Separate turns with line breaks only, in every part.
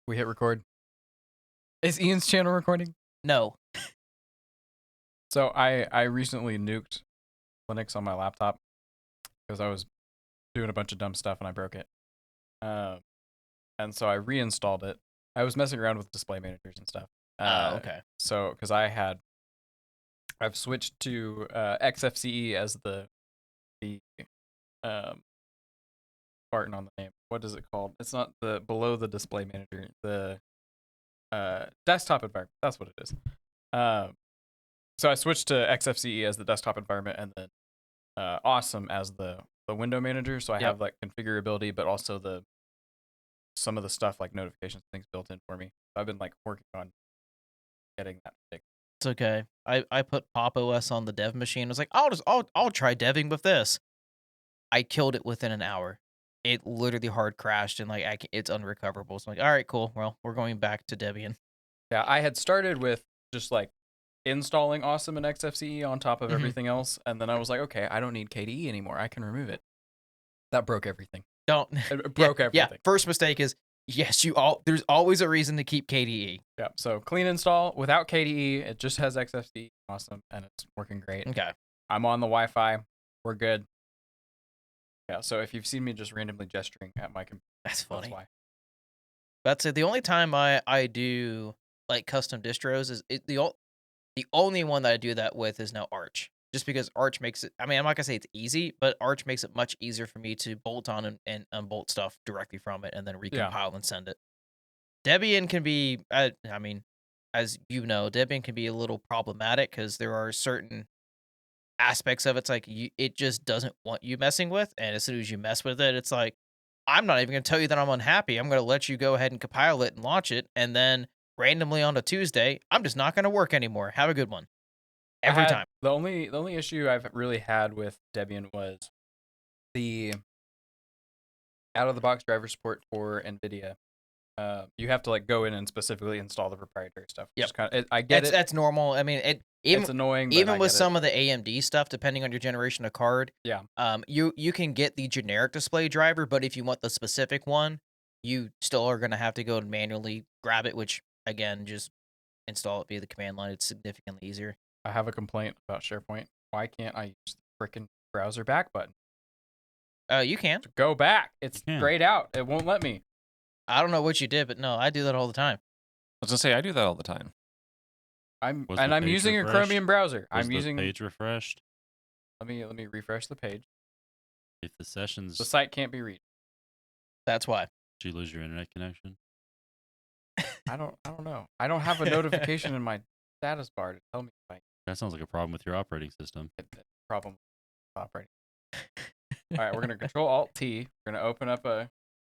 We hit record. Is Ian's channel recording?
No.
So I recently nuked Linux on my laptop because I was doing a bunch of dumb stuff and I broke it. And so I reinstalled it. I was messing around with display managers and stuff.
Okay.
So because I've switched to XFCE as the Barton on the name. What is it called? It's not the below the display manager. The desktop environment. That's what it is. So I switched to XFCE as the desktop environment, and then Awesome as the window manager. So I have like configurability, but also some of the stuff like notifications things built in for me. So I've been like working on getting that fixed.
It's okay. I put Pop OS on the dev machine. I was like, I'll try deving with this. I killed it within an hour. It literally hard crashed and like it's unrecoverable. So I'm like, all right, cool. Well, we're going back to Debian.
Yeah, I had started with just like installing Awesome and XFCE on top of everything else, and then I was like, okay, I don't need KDE anymore. I can remove it. That broke everything. It broke everything.
Yeah. First mistake is yes, there's always a reason to keep KDE.
Yeah. So clean install without KDE. It just has XFCE. Awesome, and it's working great.
Okay.
I'm on the Wi-Fi. We're good. Yeah. So if you've seen me just randomly gesturing at my computer,
that's funny.
That's why.
That's it. The only time I do like custom distros is the only one that I do that with is now Arch. Just because Arch makes it, I mean, I'm not gonna say it's easy, but Arch makes it much easier for me to bolt on and unbolt stuff directly from it and then recompile and send it. Debian can be, I mean, as you know, Debian can be a little problematic because there are certain aspects of it's like it just doesn't want you messing with, and as soon as you mess with it, it's like, I'm not even gonna tell you that I'm unhappy. I'm gonna let you go ahead and compile it and launch it, and then randomly on a Tuesday, I'm just not gonna work anymore. Have a good one. Every time.
The only issue I've really had with Debian was the out of the box driver support for NVIDIA. You have to like go in and specifically install the proprietary stuff.
Yep.
I get it.
That's normal. I mean,
it's annoying. But
even with some of the AMD stuff, depending on your generation of card.
Yeah.
You can get the generic display driver, but if you want the specific one, you still are gonna have to go and manually grab it. Which again, just install it via the command line. It's significantly easier.
I have a complaint about SharePoint. Why can't I use the freaking browser back button?
You can
go back. It's grayed out. It won't let me.
I don't know what you did, but no, I do that all the time.
I was gonna say I do that all the time.
I'm using a Chromium browser.
I'm using the page refreshed.
Let me refresh the page.
If the sessions,
the site can't be reached.
That's why.
Did you lose your internet connection?
I don't know. I don't have a notification in my status bar to tell me if I.
That sounds like a problem with your operating system.
Problem with operating. All right, we're gonna Control Alt T. We're gonna open up a.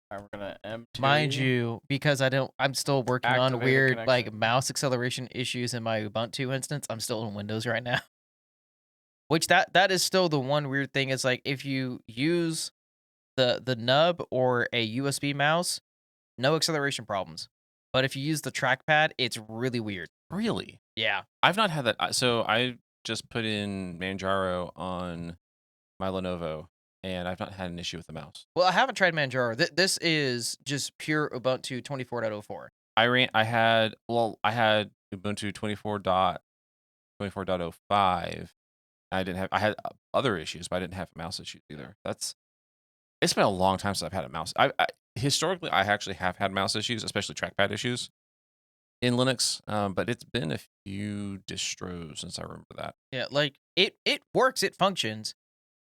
All right, we're gonna M2.
Mind you, because I'm still working on weird like mouse acceleration issues in my Ubuntu instance. I'm still in Windows right now. Which that is still the one weird thing is like if you use the nub or a USB mouse, no acceleration problems. But if you use the trackpad, it's really weird.
Really?
Yeah.
I've not had that. So I just put in Manjaro on my Lenovo, and I've not had an issue with the mouse.
Well, I haven't tried Manjaro. This is just pure Ubuntu 24.04.
I had Ubuntu 24.05. I had other issues, but I didn't have mouse issues either. It's been a long time since I've had a mouse. Historically, I actually have had mouse issues, especially trackpad issues in Linux. But it's been a few distros since I remember that.
Yeah, like it works, it functions,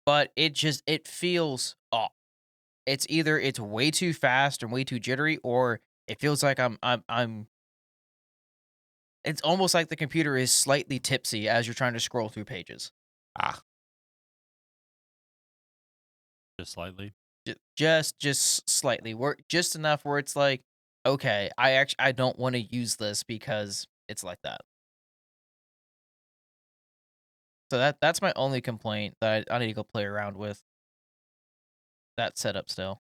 but it feels off. It's either it's way too fast and way too jittery, or it feels like I'm. It's almost like the computer is slightly tipsy as you're trying to scroll through pages.
Just slightly.
Just slightly. Just enough where it's like, okay, I don't want to use this because it's like that. So that's my only complaint that I need to go play around with that setup still.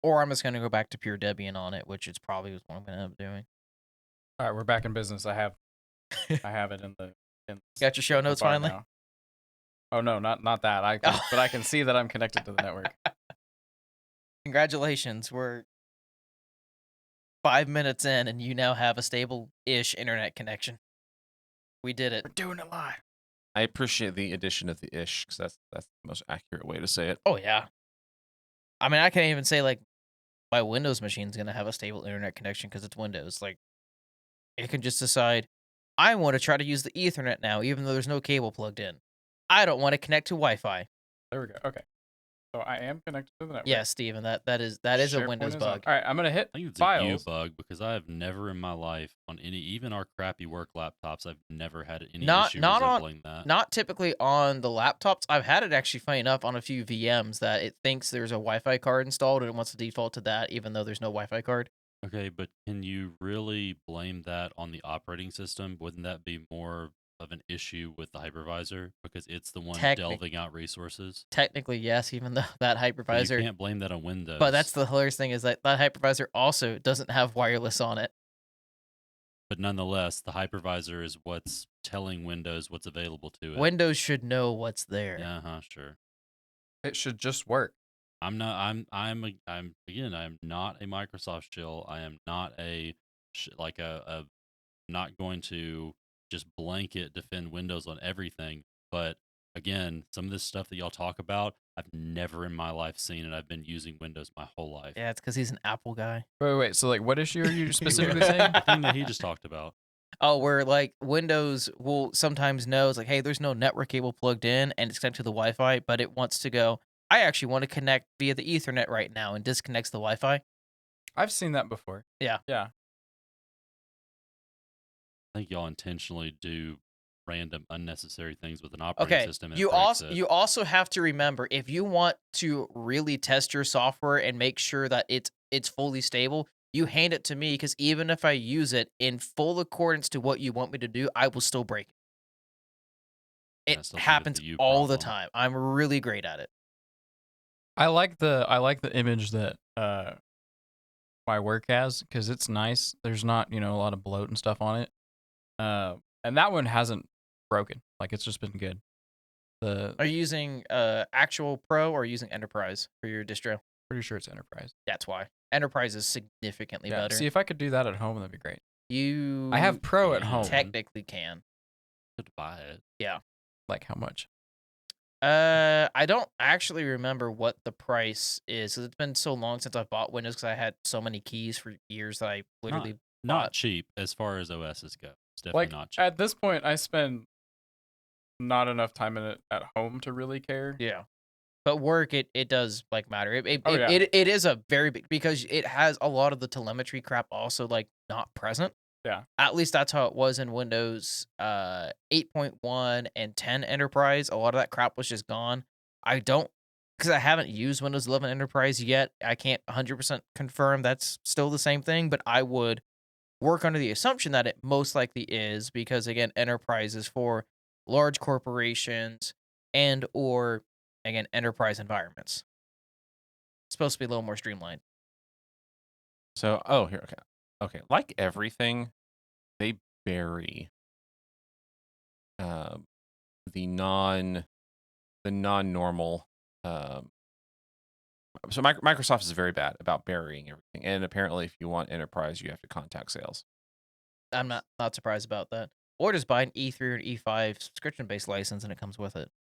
Or I'm just going to go back to pure Debian on it, which is probably what I'm going to end up doing.
All right, we're back in business. I have it in the.
Got your show notes finally?
Now. Oh no, not that. But I can see that I'm connected to the network.
Congratulations, we're 5 minutes in, and you now have a stable-ish internet connection. We did it.
We're doing it live.
I appreciate the addition of the ish because that's the most accurate way to say it.
Oh, yeah. I mean, I can't even say, like, my Windows machine's going to have a stable internet connection because it's Windows. Like, it can just decide, I want to try to use the Ethernet now, even though there's no cable plugged in. I don't want to connect to Wi-Fi.
There we go. Okay. So I am connected to the network.
Yeah, Steven, that is a
SharePoint
Windows
is on.
bug.
All right, I'm gonna hit
I think it's a you
files.
bug because I have never in my life on any, even our crappy work laptops, I've never had any
Not-
issue
not on-
resembling that.
Not typically on the laptops. I've had it actually, funny enough, on a few VMs that it thinks there's a Wi-Fi card installed and it wants to default to that, even though there's no Wi-Fi card.
Okay, but can you really blame that on the operating system? Wouldn't that be more of an issue with the hypervisor because it's the one delving out resources?
Technically, yes, even though that
But you
hypervisor.
can't blame that on Windows.
But that's the hilarious thing is that hypervisor also doesn't have wireless on it.
But nonetheless, the hypervisor is what's telling Windows what's available to it.
Windows should know what's there.
Yeah, sure.
It should just work.
I'm not a Microsoft shill. I am not not going to just blanket defend Windows on everything. But again, some of this stuff that y'all talk about, I've never in my life seen, and I've been using Windows my whole life.
Yeah, it's because he's an Apple guy.
Wait. So like, what issue are you specifically saying?
The thing that he just talked about.
Oh, where like Windows will sometimes know it's like, hey, there's no network cable plugged in and it's connected to the Wi-Fi, but it wants to go, I actually want to connect via the Ethernet right now and disconnects the Wi-Fi.
I've seen that before.
Yeah.
Yeah.
I think y'all intentionally do random unnecessary things with an operating
Okay,
system. And
you
it breaks
also
it.
you also have to remember if you want to really test your software and make sure that it's fully stable, you hand it to me because even if I use it in full accordance to what you want me to do, I will still break it.
I
It
still think it's
happens
a you
all the
problem.
time. I'm really great at it.
I like the image that my work has because it's nice. There's not a lot of bloat and stuff on it. And that one hasn't broken. Like it's just been good.
Are you using actual Pro or using Enterprise for your distro?
Pretty sure it's Enterprise.
That's why. Enterprise is significantly
Yeah.
better.
See, if I could do that at home, that'd be great.
You
I have Pro at
Yeah.
home.
technically can.
Could buy it.
Like how much?
I don't actually remember what the price is 'cause it's been so long since I've bought Windows because I had so many keys for years that I literally
Not
bought.
cheap as far as OSs go. It's definitely
Like
not cheap.
at this point, I spend not enough time in it at home to really care.
Yeah. But work, it does like matter.
Oh, yeah.
It is a very big because it has a lot of the telemetry crap also like not present.
Yeah.
At least that's how it was in Windows 8.1 and 10 Enterprise. A lot of that crap was just gone. Because I haven't used Windows 11 Enterprise yet. I can't 100% confirm that's still the same thing, but I would work under the assumption that it most likely is because again, Enterprise is for large corporations and or again enterprise environments. It's supposed to be a little more streamlined.
So, here, okay. Like everything, they bury the non-normal. So Microsoft is very bad about burying everything, and apparently, if you want enterprise, you have to contact sales.
I'm not surprised about that. Or just buy an E3 or an E5 subscription-based license and it comes with it.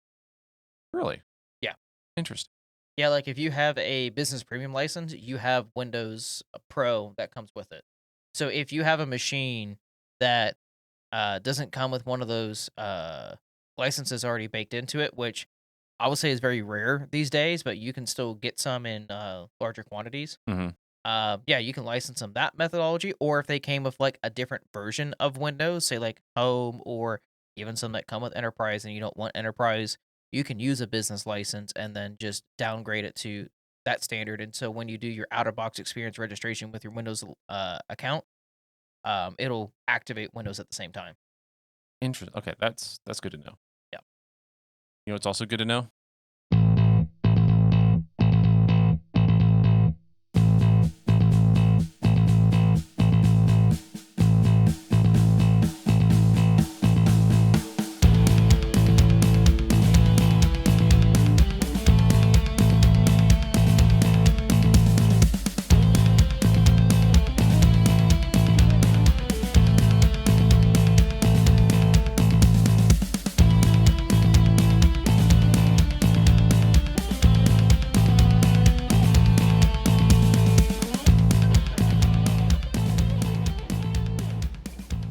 Really?
Yeah.
Interesting.
Yeah, like if you have a business premium license, you have Windows Pro that comes with it. So if you have a machine that doesn't come with one of those licenses already baked into it, which I would say is very rare these days, but you can still get some in larger quantities.
Mhm.
Yeah, you can license them that methodology, or if they came with like a different version of Windows, say like Home, or even some that come with Enterprise, and you don't want Enterprise, you can use a business license and then just downgrade it to that standard. And so when you do your out-of-box experience registration with your Windows account, it'll activate Windows at the same time.
Interesting. Okay, that's good to know.
Yeah.
You know what's also good to know?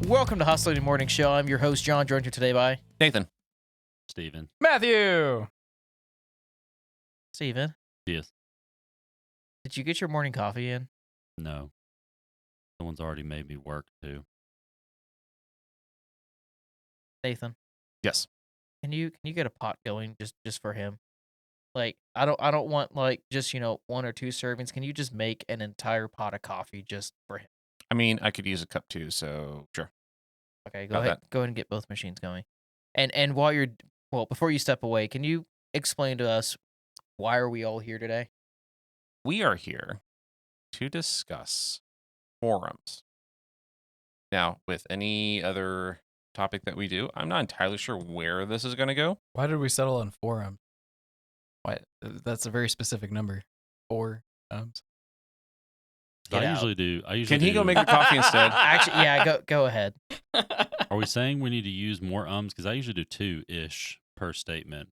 Welcome to Hostility Morning Show. I'm your host, John, joined here today by
Nathan.
Steven.
Matthew.
Steven.
Yes.
Did you get your morning coffee in?
No. Someone's already made me work too.
Nathan,
Yes.
can you get a pot going just for him? Like, I don't want like just, 1 or 2 servings. Can you just make an entire pot of coffee just for him?
I mean, I could use a cup too, so sure.
Okay,
Got that.
go ahead and get both machines going. And while before you step away, can you explain to us why are we all here today?
We are here to discuss forums. Now, with any other topic that we do, I'm not entirely sure where this is going to go.
Why did we settle on forum? Why? That's a very specific number. 4.
Get
I
out.
usually do.
Can he go make the coffee instead?
Actually, yeah, go ahead.
Are we saying we need to use more ums? Because I usually do 2-ish per statement.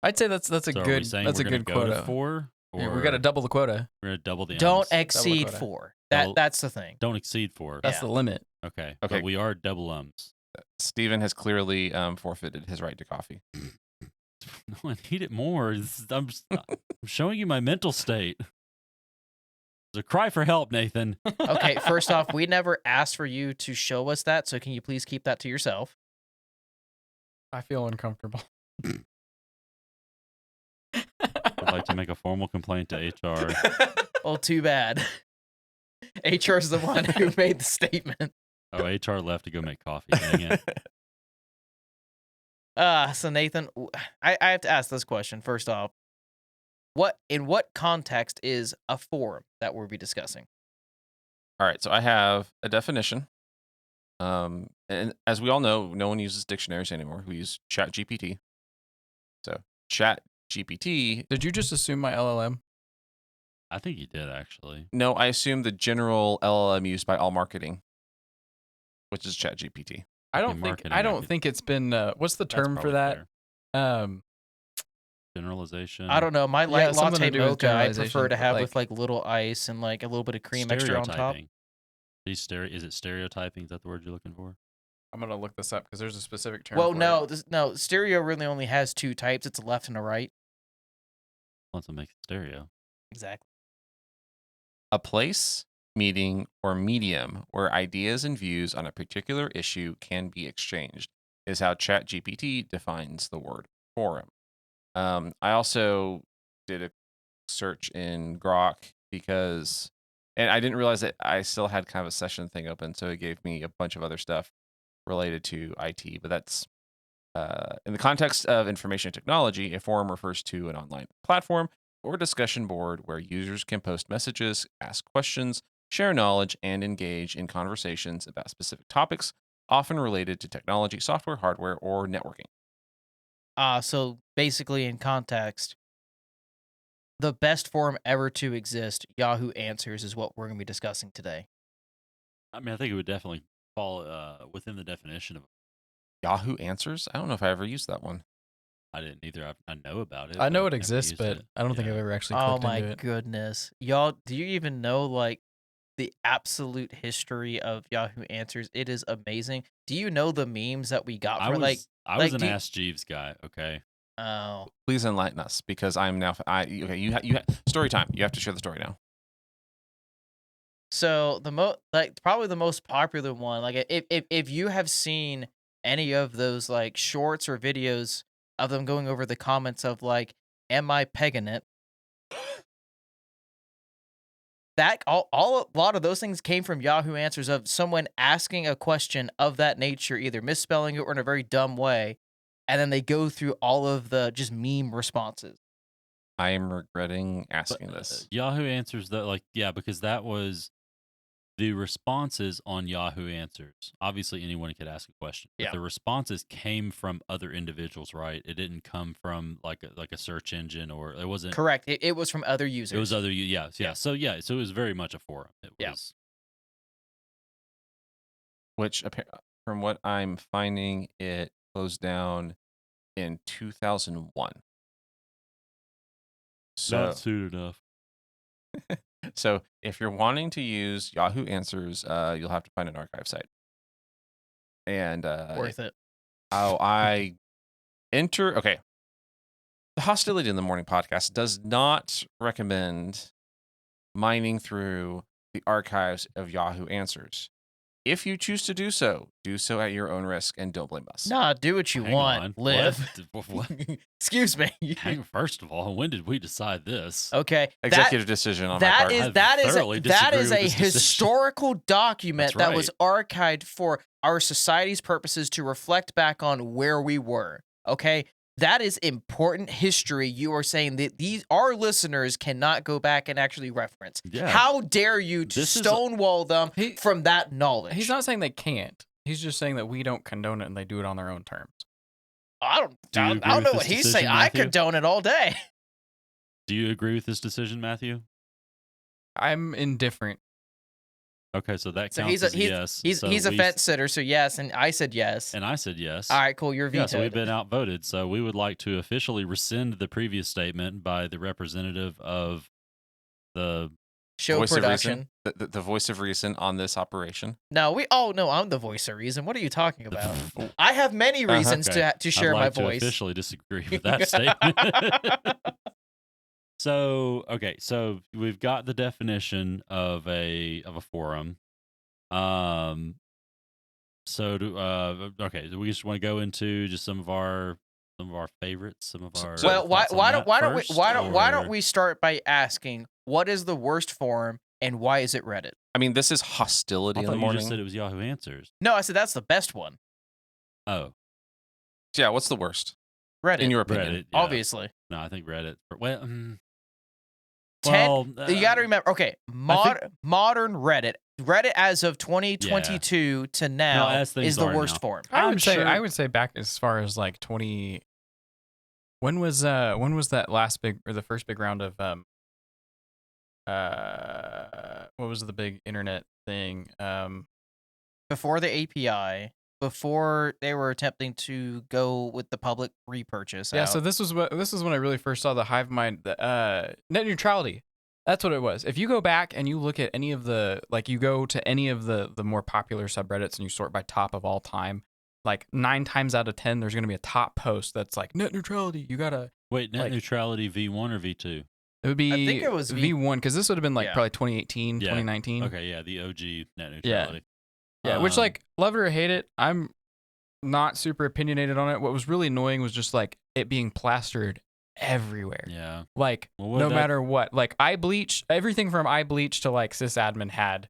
I'd say that's a
So are we
good
saying
that's a
we're gonna
good
go to
quota.
4?
Yeah,
Or
we got to double the quota.
we're gonna double the
Don't
ums?
exceed
quota.
4.
Double-
That's the thing.
Don't exceed 4.
That's
Yeah.
the limit.
Okay.
Okay.
But we are double ums.
Steven has clearly forfeited his right to coffee.
No, I need it more. I'm showing you my mental state. It's a cry for help, Nathan.
Okay, first off, we never asked for you to show us that, so can you please keep that to yourself?
I feel uncomfortable.
I'd like to make a formal complaint to HR.
Well, too bad. HR's the one who made the statement.
Oh, HR left to go make coffee. Dang it.
So Nathan, I have to ask this question first off. In what context is a forum that we'll be discussing?
All right, so I have a definition. And as we all know, no one uses dictionaries anymore. We use ChatGPT. So ChatGPT.
Did you just assume my LLM?
I think you did, actually.
No, I assume the general LLM used by all marketing, which is ChatGPT.
I don't
In
think
marketing,
I
I
don't
could-
think it's been what's the
That's
term for
probably
that?
fair. Generalization.
I don't know. My light
something
latte
to do with
mocha, I
generalization,
prefer to
but,
have
like-
with like little ice and like a little bit of cream extra on top.
Stereotyping. Is it stereotyping? Is that the word you're looking for?
I'm gonna look this up because there's a specific term.
Well,
for
no,
it.
no. Stereo really only has 2 types. It's a left and a right.
Once it makes it stereo.
Exactly.
A place, meeting, or medium where ideas and views on a particular issue can be exchanged is how ChatGPT defines the word forum. I also did a search in Grok because, and I didn't realize that I still had kind of a session thing open, so it gave me a bunch of other stuff related to IT. But that's in the context of information technology, a forum refers to an online platform or discussion board where users can post messages, ask questions, share knowledge, and engage in conversations about specific topics, often related to technology, software, hardware, or networking.
So basically, in context, the best forum ever to exist, Yahoo Answers, is what we're going to be discussing today.
I mean, I think it would definitely fall within the definition of.
Yahoo Answers? I don't know if I ever used that one.
I didn't either. I know about it.
I know
but
it
I've never
exists,
used
but
it.
I don't think
Yeah.
I've ever actually
Oh
clicked
my
into it.
goodness. Y'all, do you even know like the absolute history of Yahoo Answers? It is amazing. Do you know the memes that we got
I
for
was
like
I was
like,
an
do you-
Ask Jeeves guy. Okay.
oh,
Please enlighten us because I'm now. Okay. You story time. You have to share the story now.
so probably the most popular one, like if you have seen any of those like shorts or videos of them going over the comments of like, am I pegging it? That a lot of those things came from Yahoo Answers of someone asking a question of that nature, either misspelling it or in a very dumb way, and then they go through all of the just meme responses.
I am regretting
But,
asking this.
Yahoo Answers that because that was the responses on Yahoo Answers. Obviously, anyone could ask a question. But
Yeah.
the responses came from other individuals, right? It didn't come from like a search engine, or it wasn't.
Correct. It was from other users.
It was other. Yeah.
Yeah.
So it was very much a forum. It
Yeah.
was.
Which, from what I'm finding, it closed down in 2001. So,
Not soon enough.
so if you're wanting to use Yahoo Answers, you'll have to find an archive site. and
Worth it.
I enter. Okay, the Hostility in the Morning podcast does not recommend mining through the archives of Yahoo Answers. If you choose to do so at your own risk, and don't blame us.
Nah, do what you
Hang
want.
on.
Live.
What?
Excuse me.
First of all, when did we decide this?
Okay.
Executive decision on my
That
part.
is
I
that is
thoroughly
that
disagree
is
with
a
this decision.
historical document
That's
that was archived for our society's purposes to reflect back on where we were. Okay, that is important history. You are saying that our listeners cannot go back and actually reference.
Yeah.
How dare you to
This is-
stonewall them from that knowledge?
He's not saying they can't. He's just saying that we don't condone it and they do it on their own terms.
I don't
Do you agree
know
with
what
this
he's
decision,
saying. I
Matthew?
condone it all day.
Do you agree with this decision, Matthew?
I'm indifferent.
Okay, so that
So
counts as a
he's
yes.
he's
So
he's a
we-
fence sitter. So yes, and I said yes.
And I said yes.
All right, cool. You're
Yeah,
vetoed.
so we've been outvoted. So we would like to officially rescind the previous statement by the representative of the.
Show
voice
production.
of reason, the voice of reason on this operation.
No, I'm the voice of reason. What are you talking about? I have many
Uh-huh.
reasons
Okay.
to share
I'd
my
like to
voice.
officially disagree with that statement. So we've got the definition of a forum. So do we just want to go into just some of our favorites, some of our
Well,
thoughts on that
why don't
first,
we start by asking what is the worst forum and why is it Reddit?
I mean, this is Hostility
I
in
thought
the
you
Morning.
just said it was Yahoo Answers.
No, I said that's the best one.
Oh,
Yeah, what's the worst
Reddit,
in your opinion?
Reddit. Yeah.
obviously.
No, I think Reddit. Well,
You got to remember. Okay, modern Reddit as of 2022 to now
as things
is the
are
worst
now.
forum.
I
I'm
would say
sure-
I would say back as far as like 20. When was that last big or the first big round of what was the big internet thing?
Before the API, before they were attempting to go with the public repurchase.
Yeah,
out.
so this was when I really first saw the hive mind, the net neutrality. That's what it was. If you go back and you look at any of the you go to any of the more popular subreddits and you sort by top of all time, like 9 times out of 10 there's going to be a top post that's like net neutrality. You got to
wait, net
like-
neutrality V1 or V2?
it would be
I think it was
V1 cuz this would have been like
Yeah.
probably 2018,
Yeah.
2019.
Okay, yeah, the OG net neutrality.
Yeah, which
Um,
like love it or hate it, I'm not super opinionated on it. What was really annoying was just like it being plastered everywhere.
Yeah.
Like
Well, what
no
that-
matter what, like iBleach, everything from iBleach to like sysadmin had.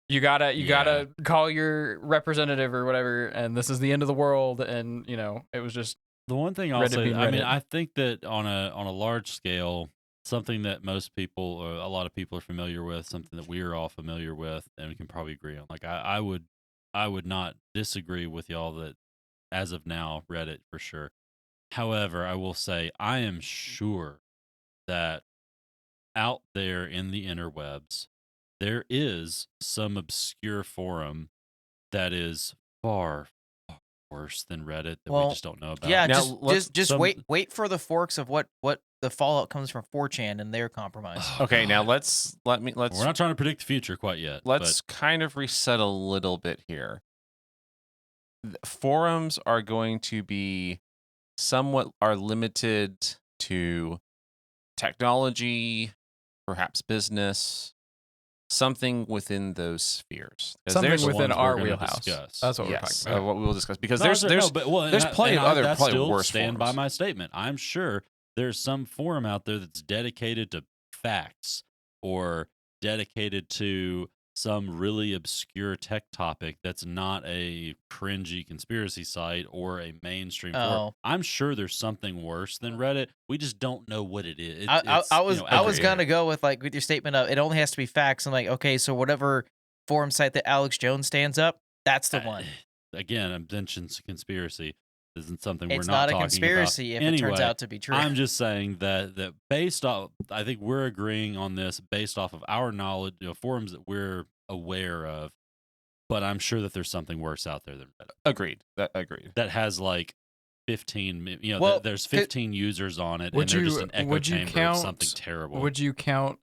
You gotta call your representative or whatever, and this is the end of the world, and it was just
The one thing I'll
Reddit
say,
being
I mean,
Reddit.
I think that on a large scale, something that most people or a lot of people are familiar with, something that we are all familiar with, and we can probably agree on. Like I would not disagree with y'all that as of now, Reddit for sure. However, I will say I am sure that out there in the interwebs, there is some obscure forum that is far worse than Reddit that
Well,
we just don't know about.
yeah,
Now, let's-
just
some-
wait for the forks of what the fallout comes from 4chan and their compromise.
Oh,
Okay, now
God.
let's
We're not trying to predict the future quite yet.
let's kind of reset a little bit here. Forums are going to be are limited to technology, perhaps business, something within those spheres. 'Cause
something
there's-
the
within
ones we're
our
gonna
wheelhouse.
discuss.
That's what we're
yes,
talking about.
what we will discuss because
No,
there's
there's
plenty of other
that
probably
still
worse
stand by
forums.
my statement. I'm sure there's some forum out there that's dedicated to facts or dedicated to some really obscure tech topic that's not a cringy conspiracy site or a mainstream forum.
Oh.
I'm sure there's something worse than Reddit. We just don't know what it is.
I was
agreed.
gonna go with with your statement of it only has to be facts. I'm like, okay, so whatever forum site that Alex Jones stands up, that's the one.
Again, I mentioned conspiracy. This isn't something
It's
we're not
not a
talking
conspiracy
about.
if it turns
Anyway,
out to be true.
I'm just saying that based off, I think we're agreeing on this based off of our knowledge, forums that we're aware of. But I'm sure that there's something worse out there than Reddit
Agreed. Agreed.
that has like 15.
Well,
there's 15 users on it,
Would
and they're just
you-
an echo
would you
chamber of
count-
something terrible.
Would you count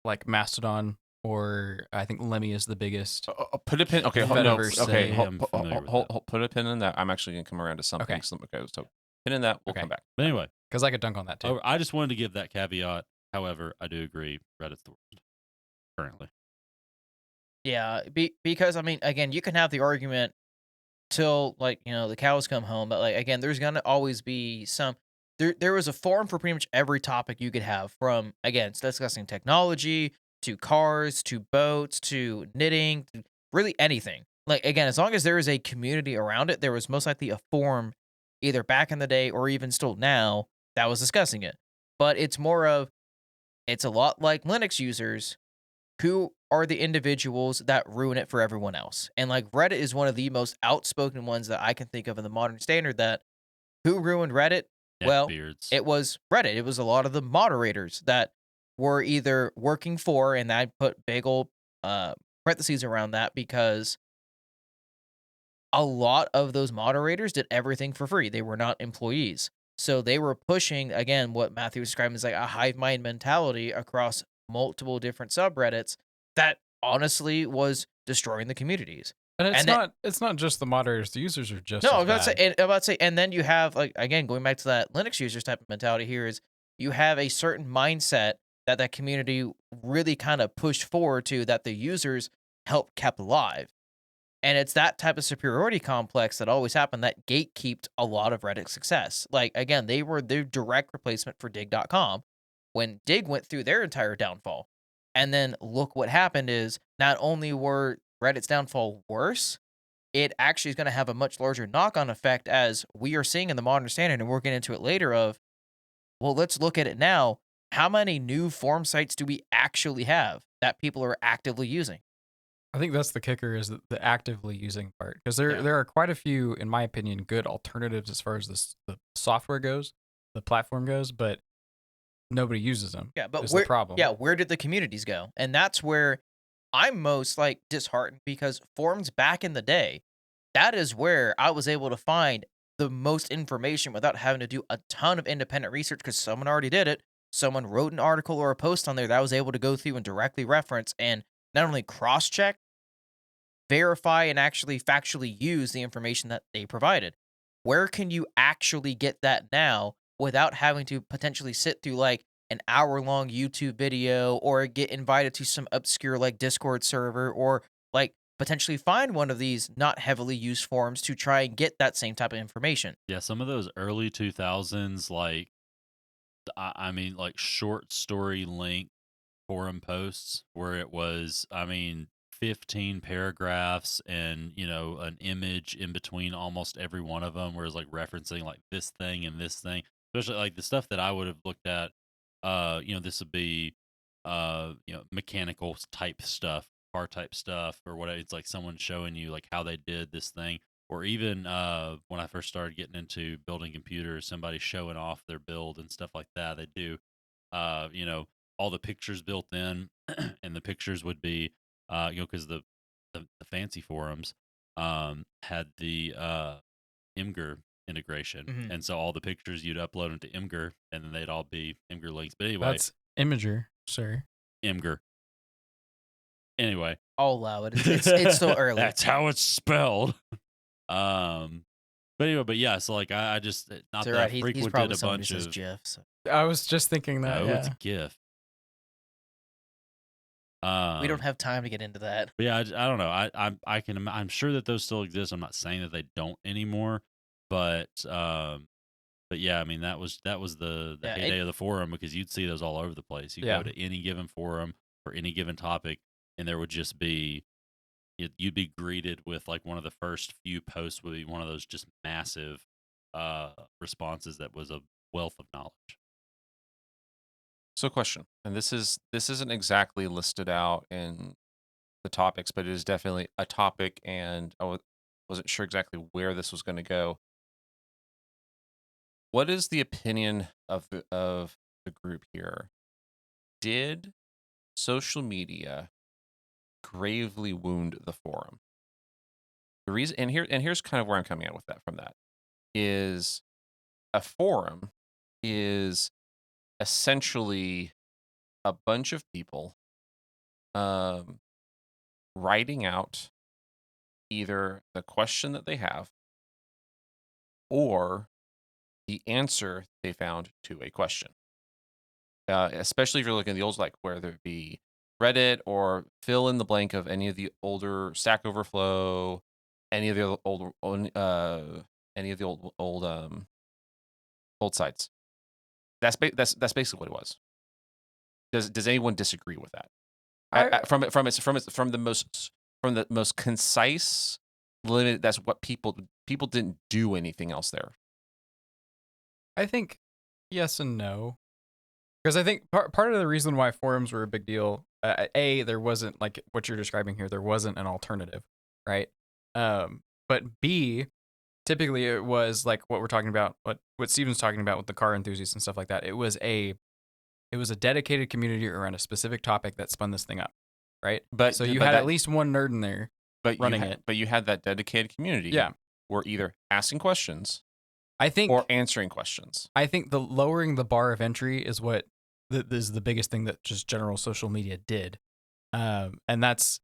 like Mastodon or I think Lemmy is the biggest.
Put a pin. Okay,
If
hold,
that
no,
ever
okay.
say-
I'm familiar with that.
Put a pin in that. I'm actually gonna come around to something.
Okay.
Okay, so pin in that. We'll
Okay.
come back.
But anyway,
Because I could dunk on that too.
I just wanted to give that caveat. However, I do agree Reddit's the worst currently.
Yeah, because I mean, again, you can have the argument till like the cows come home, but like again, there's gonna always be some. There was a forum for pretty much every topic you could have, from again discussing technology to cars to boats to knitting, to really anything. Like again, as long as there is a community around it, there was most likely a forum, either back in the day or even still now, that was discussing it. But it's more of, it's a lot like Linux users, who are the individuals that ruin it for everyone else. And like Reddit is one of the most outspoken ones that I can think of in the modern standard. That who ruined Reddit? Well,
Neckbeards.
it was Reddit. It was a lot of the moderators that were either working for, and I put big old parentheses around that, because a lot of those moderators did everything for free. They were not employees. So they were pushing, again, what Matthew was describing as like a hive mind mentality across multiple different subreddits that honestly was destroying the communities.
And it's
and then-
not. It's not just the moderators. The users are just.
No,
as
I was about to say,
bad.
and, I'm about to say, and then you have, like, again, going back to that Linux users type of mentality here, is you have a certain mindset that that community really kind of pushed forward to, that the users helped kept alive. And it's that type of superiority complex that always happened that gatekeeped a lot of Reddit's success. Like, again, they were the direct replacement for dig.com when Dig went through their entire downfall. And then look what happened is, not only were Reddit's downfall worse, it actually is going to have a much larger knock-on effect, as we are seeing in the modern standard, and we'll get into it later, of, well, let's look at it now. How many new forum sites do we actually have that people are actively using?
I think that's the kicker, is the actively using part, because
Yeah.
there are quite a few, in my opinion, good alternatives as far as the software goes, the platform goes, but nobody uses them.
Yeah, but
is
where,
the problem.
yeah, where did the communities go? And that's where I'm most like disheartened, because forums back in the day, that is where I was able to find the most information without having to do a ton of independent research, because someone already did it. Someone wrote an article or a post on there that I was able to go through and directly reference, and not only cross check, verify, and actually factually use the information that they provided. Where can you actually get that now without having to potentially sit through like an hour-long YouTube video, or get invited to some obscure like Discord server, or like potentially find one of these not heavily used forums to try and get that same type of information?
Yeah, some of those early 2000s, like, I mean, like short story length forum posts where it was, I mean, 15 paragraphs and, an image in between almost every one of them, where it's like referencing like this thing and this thing. Especially like the stuff that I would have looked at, this would be, mechanical type stuff, car type stuff, or what. It's like someone showing you like how they did this thing. Or even when I first started getting into building computers, somebody showing off their build and stuff like that. They do, all the pictures built in, and the pictures would be, because the fancy forums had the Imgur integration,
Mhm.
and so all the pictures you'd upload into Imgur, and then they'd all be Imgur links. But anyway,
That's Imager, sir.
Imgur. Anyway,
I'll allow it. It's still early.
That's how it's spelled. But anyway, yeah. So like, I just not
It's all
that
right.
I
He's
frequented
probably
a
someone who
bunch
says
of.
GIF. So.
I was just thinking that.
No,
Yeah.
it's a GIF.
We don't have time to get into that.
But yeah, I don't know. I'm sure that those still exist. I'm not saying that they don't anymore, but yeah, I mean that was the
Yeah,
heyday of the forum, because you'd see those all over the place. You
Yeah.
go to any given forum for any given topic, and there would just be you'd be greeted with like one of the first few posts would be one of those just massive responses that was a wealth of knowledge.
So, question, and this isn't exactly listed out in the topics, but it is definitely a topic, and wasn't sure exactly where this was going to go. What is the opinion of the group here? Did social media gravely wound the forum? The reason, and here's kind of where I'm coming at with that. From that is, a forum is essentially a bunch of people writing out either the question that they have or the answer they found to a question. Especially if you're looking at the old, like whether it be Reddit or fill in the blank of any of the older Stack Overflow, any of the any of the old sites. That's basically what it was. Does anyone disagree with that? From the most concise, limited. That's what people didn't do anything else there.
I think yes and no. Because I think part of the reason why forums were a big deal, there wasn't, like what you're describing here, there wasn't an alternative, right? But B, typically it was like what we're talking about, what Steven's talking about with the car enthusiasts and stuff like that. It was a dedicated community around a specific topic that spun this thing up, right?
But
so you had at least one nerd in there running it.
But you had that dedicated community.
Yeah.
Were either asking questions,
I think,
or answering questions.
I think the lowering the bar of entry is what is the biggest thing that just general social media did, and that's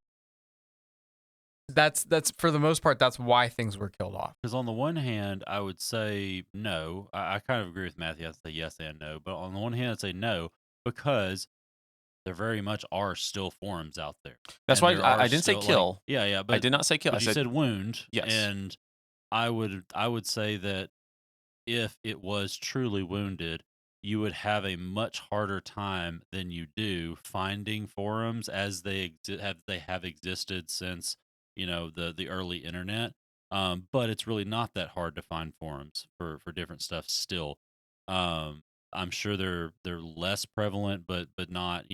for the most part that's why things were killed off.
Because on the one hand, I would say no. I kind of agree with Matthew. I'd say yes and no. But on the one hand, I'd say no because there very much are still forums out there.
That's
And
why
there are
I didn't say
still,
kill.
yeah. But
I did not say kill. I
But you said wound.
yes.
And I would say that if it was truly wounded, you would have a much harder time than you do finding forums as they have existed since the early internet. But it's really not that hard to find forums for different stuff still. I'm sure they're less prevalent, but not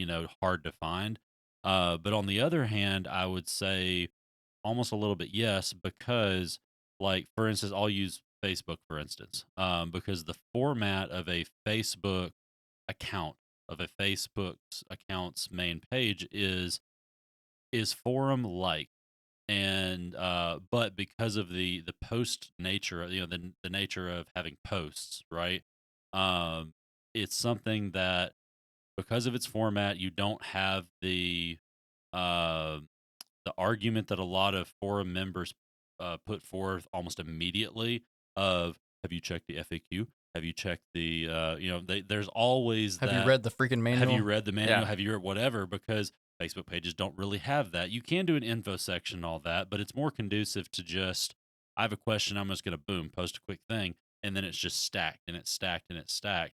hard to find. But on the other hand, I would say almost a little bit yes, because like for instance, I'll use Facebook for instance, because the format of a Facebook account of a Facebook's account's main page is forum like, and but because of the post nature, the nature of having posts, right? Um, it's something that because of its format, you don't have uh the argument that a lot of forum members put forth almost immediately of have you checked the FAQ? Have you checked the there's always
Have
that,
you read the freaking manual?
have you read the manual?
Yeah.
Have you read whatever? Because Facebook pages don't really have that. You can do an info section and all that, but it's more conducive to just I have a question, I'm just gonna boom, post a quick thing, and then it's just stacked and it's stacked and it's stacked.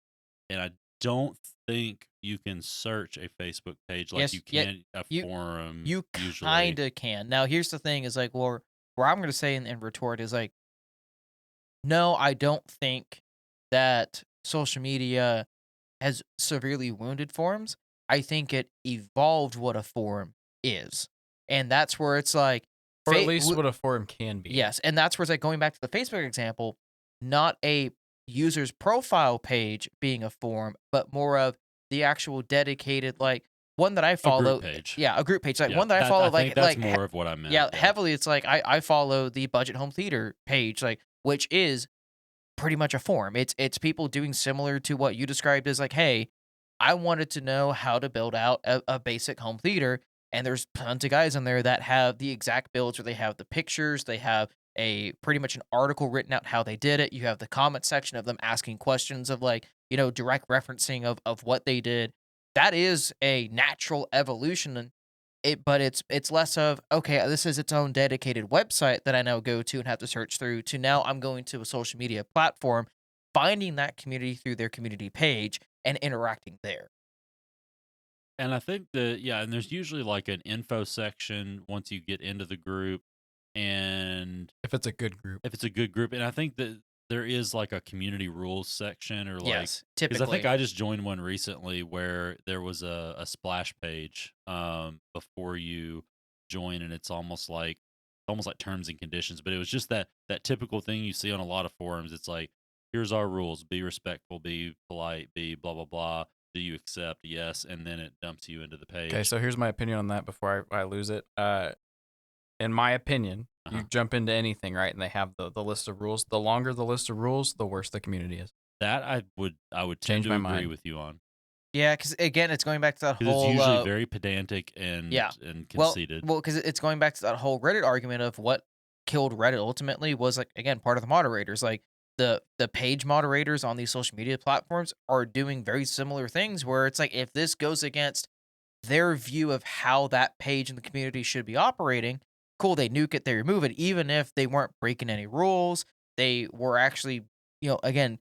And I don't think you can search a Facebook page like
Yes,
you
yeah,
can a
you-
forum.
You
usually.
kind of can. Now, here's the thing: is like, well, where I'm going to say in retort is like, no, I don't think that social media has severely wounded forums. I think it evolved what a forum is, and that's where it's like,
Or at least what a forum can be.
yes, and that's where it's like going back to the Facebook example, not a user's profile page being a forum, but more of the actual dedicated like one that I follow.
page.
Yeah, a group page, like
Yeah,
one that I follow.
I think that's
like
more of what I meant.
yeah, heavily. It's like I follow the Budget Home Theater page, like which is pretty much a forum. It's people doing similar to what you described as like, hey, I wanted to know how to build out a basic home theater, and there's tons of guys in there that have the exact builds where they have the pictures, they have a pretty much an article written out how they did it. You have the comment section of them asking questions of like, direct referencing of what they did. That is a natural evolution, and but it's less of okay, this is its own dedicated website that I now go to and have to search through to now I'm going to a social media platform, finding that community through their community page and interacting there.
And I think and there's usually like an info section once you get into the group, and
If it's a good group.
if it's a good group, and I think that there is like a community rules section or like
Yes,
because
typically.
I think I just joined one recently where there was a splash page before you join, and it's almost like terms and conditions, but it was just that typical thing you see on a lot of forums. It's like, here's our rules: be respectful, be polite, be blah blah blah. Do you accept? Yes, and then it dumps you into the page.
Okay, so here's my opinion on that before I lose it. In my opinion, you jump into anything, right? And they have the list of rules. The longer the list of rules, the worse the community is.
That I would tend
Change
to
my
agree
mind.
with you on.
Yeah, because again, it's going back to that
'Cause it's
whole
usually very pedantic and
yeah. Well,
conceited.
because it's going back to that whole Reddit argument of what killed Reddit ultimately was like again part of the moderators. Like the page moderators on these social media platforms are doing very similar things where it's like if this goes against their view of how that page in the community should be operating, cool, they nuke it, they remove it, even if they weren't breaking any rules. They were actually, again,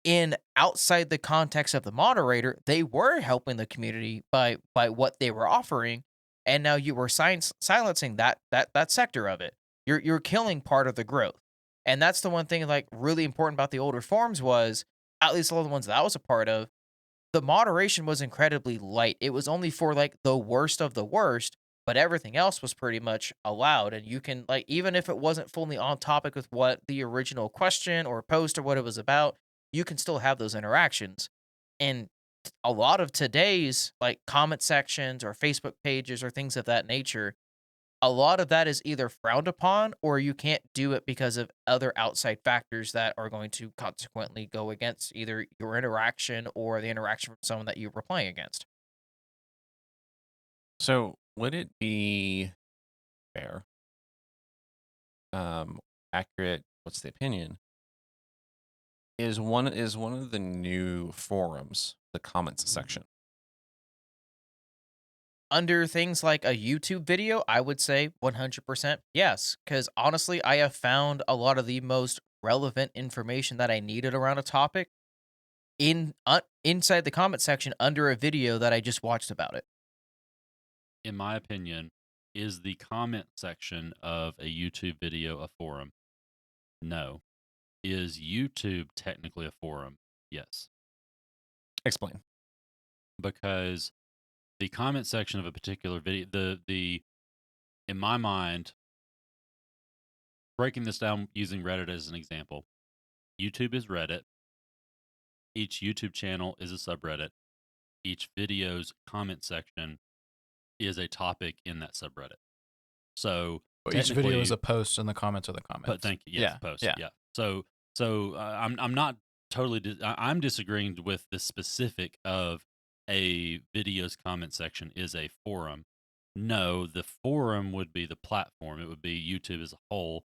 in outside the context of the moderator, they were helping the community by what they were offering, and now you were silencing that sector of it. You're killing part of the growth, and that's the one thing like really important about the older forums was at least all the ones that I was a part of. The moderation was incredibly light. It was only for like the worst of the worst, but everything else was pretty much allowed. And you can like even if it wasn't fully on topic with what the original question or post or what it was about, you can still have those interactions. And a lot of today's like comment sections or Facebook pages or things of that nature, a lot of that is either frowned upon or you can't do it because of other outside factors that are going to consequently go against either your interaction or the interaction from someone that you were playing against.
So would it be fair, um, accurate? What's the opinion? Is one of the new forums the comments section?
Under things like a YouTube video, I would say 100% yes. Because honestly, I have found a lot of the most relevant information that I needed around a topic inside the comment section under a video that I just watched about it.
In my opinion, is the comment section of a YouTube video a forum? No. Is YouTube technically a forum? Yes.
Explain.
Because the comment section of a particular video, the in my mind, breaking this down using Reddit as an example, YouTube is Reddit. Each YouTube channel is a subreddit. Each video's comment section is a topic in that subreddit. So
Each video is
technically-
a post, and the comments are the comments.
But thank you. Yes,
Yeah,
post.
yeah.
Yeah. So I'm not totally. I'm disagreeing with the specific of a video's comment section is a forum. No, the forum would be the platform. It would be YouTube as a whole,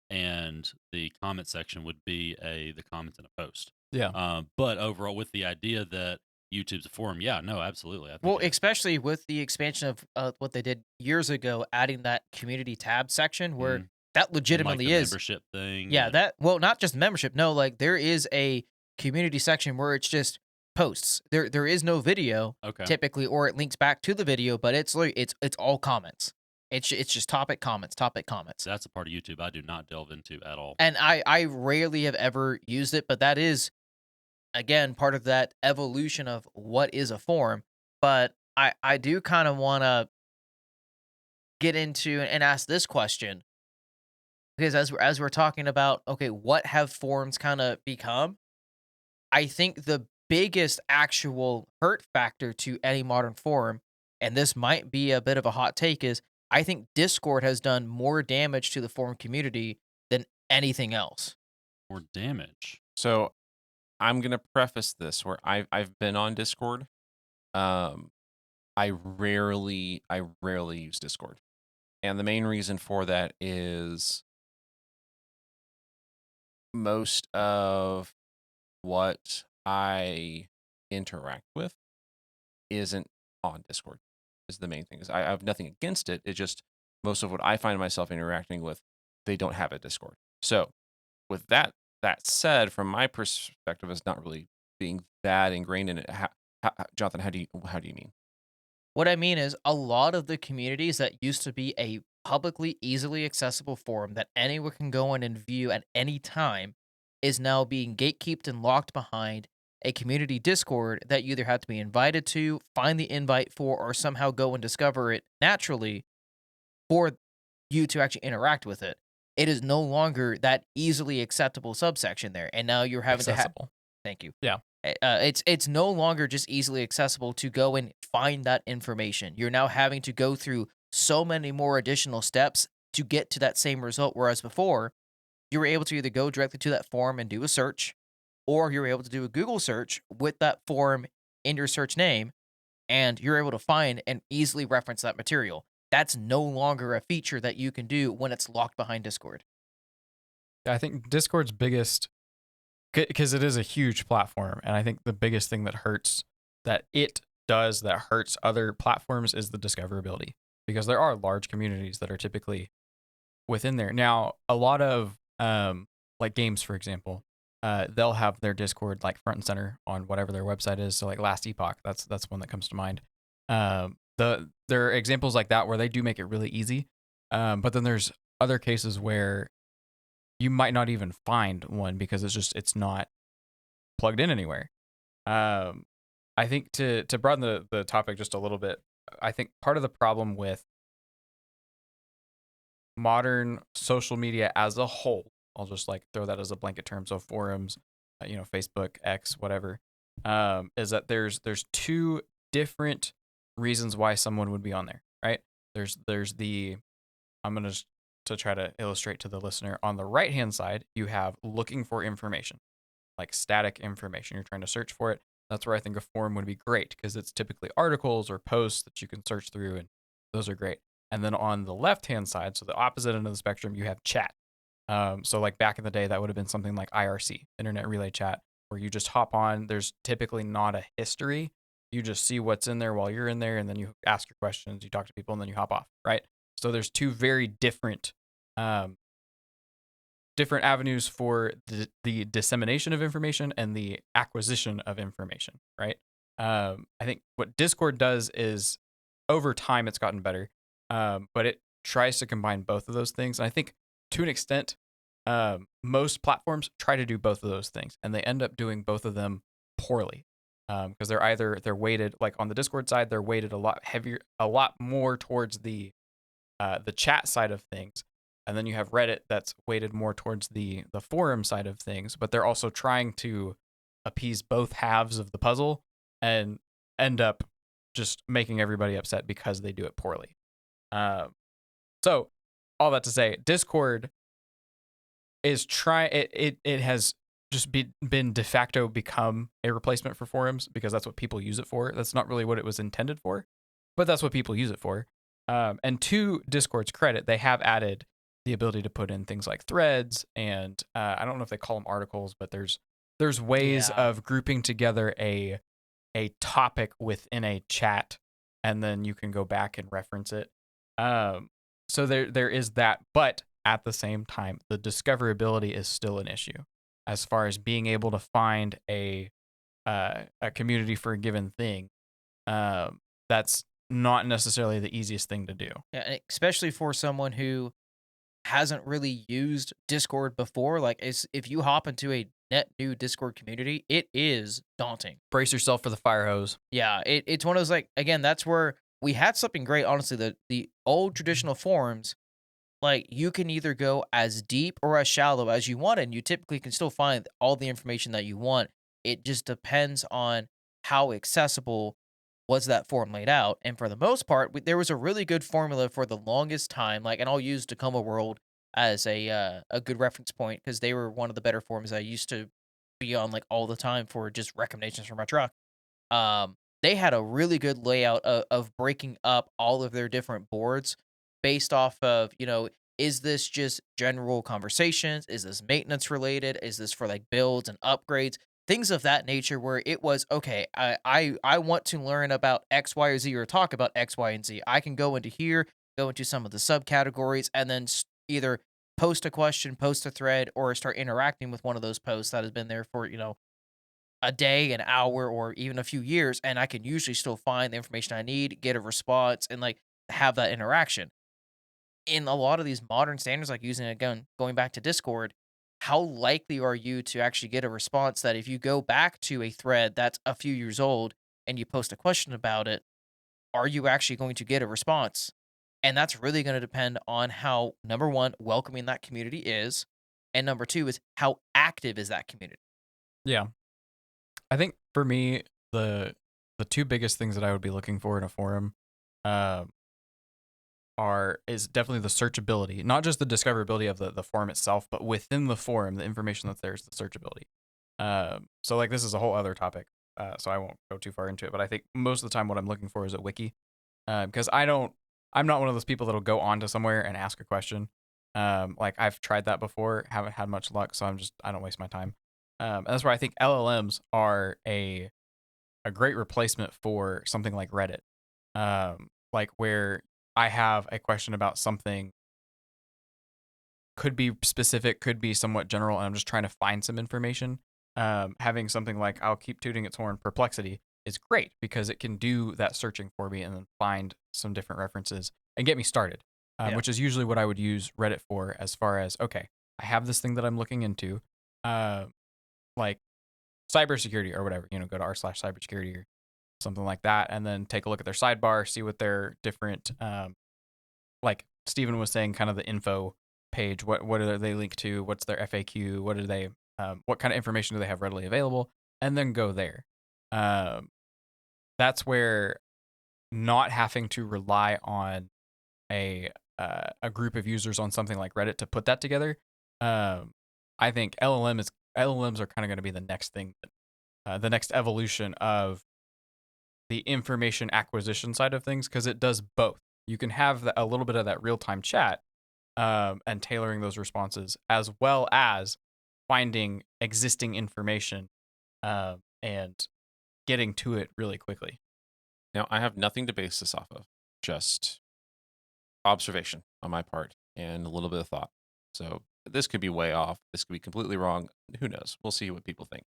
and the comment section would be the comments in a post.
Yeah.
But overall, with the idea that YouTube's a forum, yeah, no, absolutely. I think
Well,
it is.
especially with the expansion of what they did years ago, adding that community tab section where
Mhm.
that
And, like,
legitimately
the
is.
membership thing.
Yeah,
and-
that well, not just membership. No, like there is a community section where it's just posts. There is no video
okay.
typically, or it links back to the video, but it's all comments. It's just topic comments, topic comments.
That's a part of YouTube I do not delve into at all.
And I rarely have ever used it, but that is again part of that evolution of what is a forum. But I do kind of want to get into and ask this question because as we're talking about okay, what have forums kind of become? I think the biggest actual hurt factor to any modern forum, and this might be a bit of a hot take, is I think Discord has done more damage to the forum community than anything else.
More damage.
So I'm gonna preface this where I've been on Discord. I rarely use Discord, and the main reason for that is most of what I interact with isn't on Discord. Is the main thing. Is I have nothing against it. It's just most of what I find myself interacting with, they don't have a Discord. So with that said, from my perspective, it's not really being that ingrained in it. Jonathan, how do you mean?
What I mean is, a lot of the communities that used to be a publicly, easily accessible forum that anyone can go in and view at any time is now being gatekept and locked behind a community Discord that you either have to be invited to, find the invite for, or somehow go and discover it naturally for you to actually interact with it. It is no longer that easily acceptable subsection there, and now you're having to have.
Accessible.
Thank you.
Yeah.
It's no longer just easily accessible to go and find that information. You're now having to go through so many more additional steps to get to that same result. Whereas before, you were able to either go directly to that forum and do a search, or you're able to do a Google search with that forum in your search name, and you're able to find and easily reference that material. That's no longer a feature that you can do when it's locked behind Discord.
I think Discord's biggest, because it is a huge platform, and I think the biggest thing that hurts that it does that hurts other platforms is the discoverability, because there are large communities that are typically within there. Now, a lot of like games, for example, they'll have their Discord like front and center on whatever their website is. So like Last Epoch, that's one that comes to mind. There are examples like that where they do make it really easy, but then there's other cases where you might not even find one because it's not plugged in anywhere. I think to broaden the topic just a little bit, I think part of the problem with modern social media as a whole, I'll just like throw that as a blanket term, so forums, Facebook, X, whatever, is that there's two different reasons why someone would be on there, right? There's the, I'm going to try to illustrate to the listener, on the right hand side, you have looking for information, like static information. You're trying to search for it. That's where I think a forum would be great, because it's typically articles or posts that you can search through, and those are great. And then on the left hand side, so the opposite end of the spectrum, you have chat. So like back in the day, that would have been something like IRC, Internet Relay Chat, where you just hop on. There's typically not a history. You just see what's in there while you're in there, and then you ask your questions, you talk to people, and then you hop off, right? So there's two very different avenues for the dissemination of information and the acquisition of information, right? I think what Discord does is, over time, it's gotten better, but it tries to combine both of those things. And I think to an extent, most platforms try to do both of those things, and they end up doing both of them poorly, because they're weighted, like on the Discord side, they're weighted a lot more towards the chat side of things. And then you have Reddit that's weighted more towards the forum side of things, but they're also trying to appease both halves of the puzzle and end up just making everybody upset because they do it poorly. So all that to say, Discord is it has just been de facto become a replacement for forums, because that's what people use it for. That's not really what it was intended for, but that's what people use it for. And to Discord's credit, they have added the ability to put in things like threads, and I don't know if they call them articles, but there's ways of grouping together a topic within a chat, and then you can go back and reference it. So there is that, but at the same time, the discoverability is still an issue as far as being able to find a community for a given thing. That's not necessarily the easiest thing to do.
Yeah, especially for someone who hasn't really used Discord before. Like, if you hop into a net new Discord community, it is daunting.
Brace yourself for the fire hose.
Yeah, it's one of those, like, again, that's where we had something great, honestly. The old traditional forums, like, you can either go as deep or as shallow as you want, and you typically can still find all the information that you want. It just depends on how accessible was that forum laid out. And for the most part, there was a really good formula for the longest time. Like, and I'll use Tacoma World as a good reference point, because they were one of the better forums I used to be on, like, all the time for just recommendations for my truck. They had a really good layout of breaking up all of their different boards based off of, is this just general conversations? Is this maintenance related? Is this for like builds and upgrades? Things of that nature, where it was, okay, I want to learn about X, Y, or Z, or talk about X, Y, and Z. I can go into here, go into some of the subcategories, and then either post a question, post a thread, or start interacting with one of those posts that has been there for, a day, an hour, or even a few years, and I can usually still find the information I need, get a response, and like have that interaction. In a lot of these modern standards, like using, again, going back to Discord, how likely are you to actually get a response that if you go back to a thread that's a few years old and you post a question about it, are you actually going to get a response? And that's really going to depend on how, number one, welcoming that community is, and number two is how active is that community.
Yeah. I think for me, the two biggest things that I would be looking for in a forum is definitely the searchability, not just the discoverability of the forum itself, but within the forum, the information that's there is the searchability. So like, this is a whole other topic so I won't go too far into it. But I think most of the time what I'm looking for is a wiki, because I'm not one of those people that'll go onto somewhere and ask a question. Like I've tried that before, haven't had much luck, so I don't waste my time. And that's why I think LLMs are a great replacement for something like Reddit. Like where I have a question about something, could be specific, could be somewhat general, and I'm just trying to find some information. Having something like I'll keep tooting its horn, Perplexity, is great because it can do that searching for me and then find some different references and get me started,
Yeah.
which is usually what I would use Reddit for as far as, okay, I have this thing that I'm looking into, like cybersecurity or whatever, go to r/cybersecurity or something like that, and then take a look at their sidebar, see what their different, like Steven was saying, kind of the info page, what do they link to, what's their FAQ, what kind of information do they have readily available, and then go there. That's where not having to rely on a group of users on something like Reddit to put that together. I think LLMs are kind of going to be the next thing, the next evolution of the information acquisition side of things, because it does both. You can have a little bit of that real time chat, and tailoring those responses, as well as finding existing information, and getting to it really quickly.
Now, I have nothing to base this off of, just observation on my part and a little bit of thought. So this could be way off. This could be completely wrong. Who knows? We'll see what people think.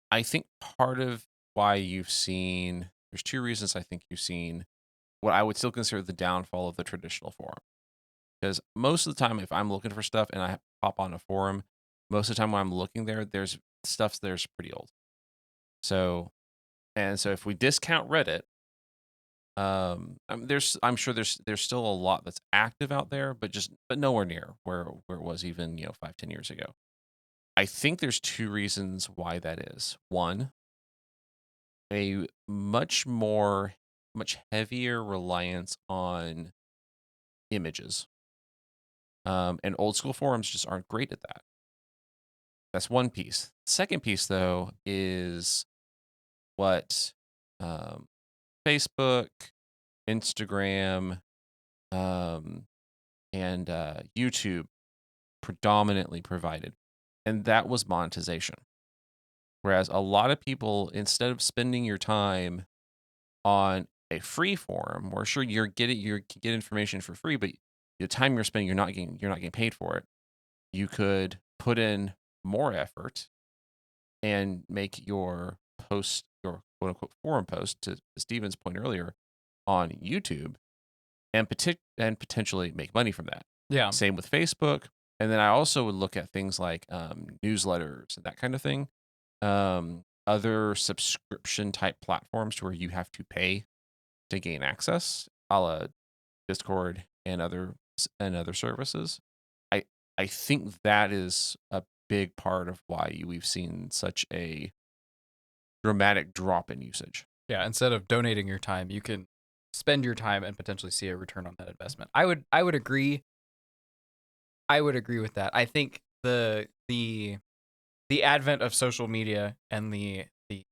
I think part of why there's two reasons I think you've seen what I would still consider the downfall of the traditional forum. Because most of the time, if I'm looking for stuff and I pop on a forum, most of the time when I'm looking there's stuff there's pretty old. So if we discount Reddit, I'm sure there's still a lot that's active out there, but nowhere near where it was even 5-10 years ago. I think there's two reasons why that is. One, a much heavier reliance on images. And old school forums just aren't great at that. That's one piece. Second piece, though, is what Facebook, Instagram, and YouTube predominantly provided, and that was monetization. Whereas a lot of people, instead of spending your time on a free forum, where sure you get information for free, but the time you're spending, you're not getting paid for it. You could put in more effort and make your post, your quote unquote forum post, to Steven's point earlier, on YouTube, and potentially make money from that.
Yeah.
Same with Facebook. And then I also would look at things like newsletters and that kind of thing. Other subscription type platforms to where you have to pay to gain access, a la Discord and other services. I think that is a big part of why we've seen such a dramatic drop in usage.
Yeah, instead of donating your time, you can spend your time and potentially see a return on that investment. I would agree. I would agree with that. I think the advent of social media and the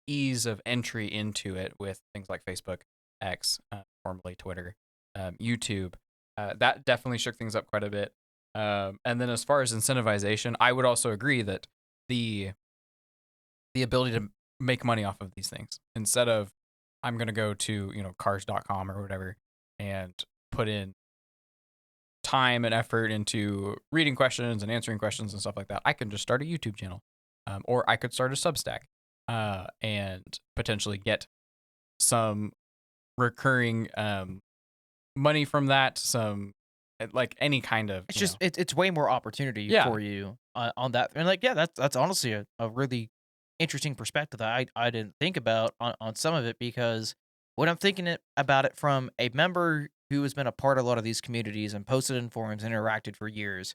ease of entry into it with things like Facebook, X, formerly Twitter, YouTube, that definitely shook things up quite a bit. And then as far as incentivization, I would also agree that the ability to make money off of these things, instead of I'm going to go to, cars.com or whatever and put in time and effort into reading questions and answering questions and stuff like that, I can just start a YouTube channel, or I could start a Substack, and potentially get some recurring money from that, some like any kind of.
It's just it's way more opportunity for you on that, and that's honestly a really interesting perspective that I didn't think about on some of it, because when I'm thinking about it from a member who has been a part of a lot of these communities and posted in forums and interacted for years,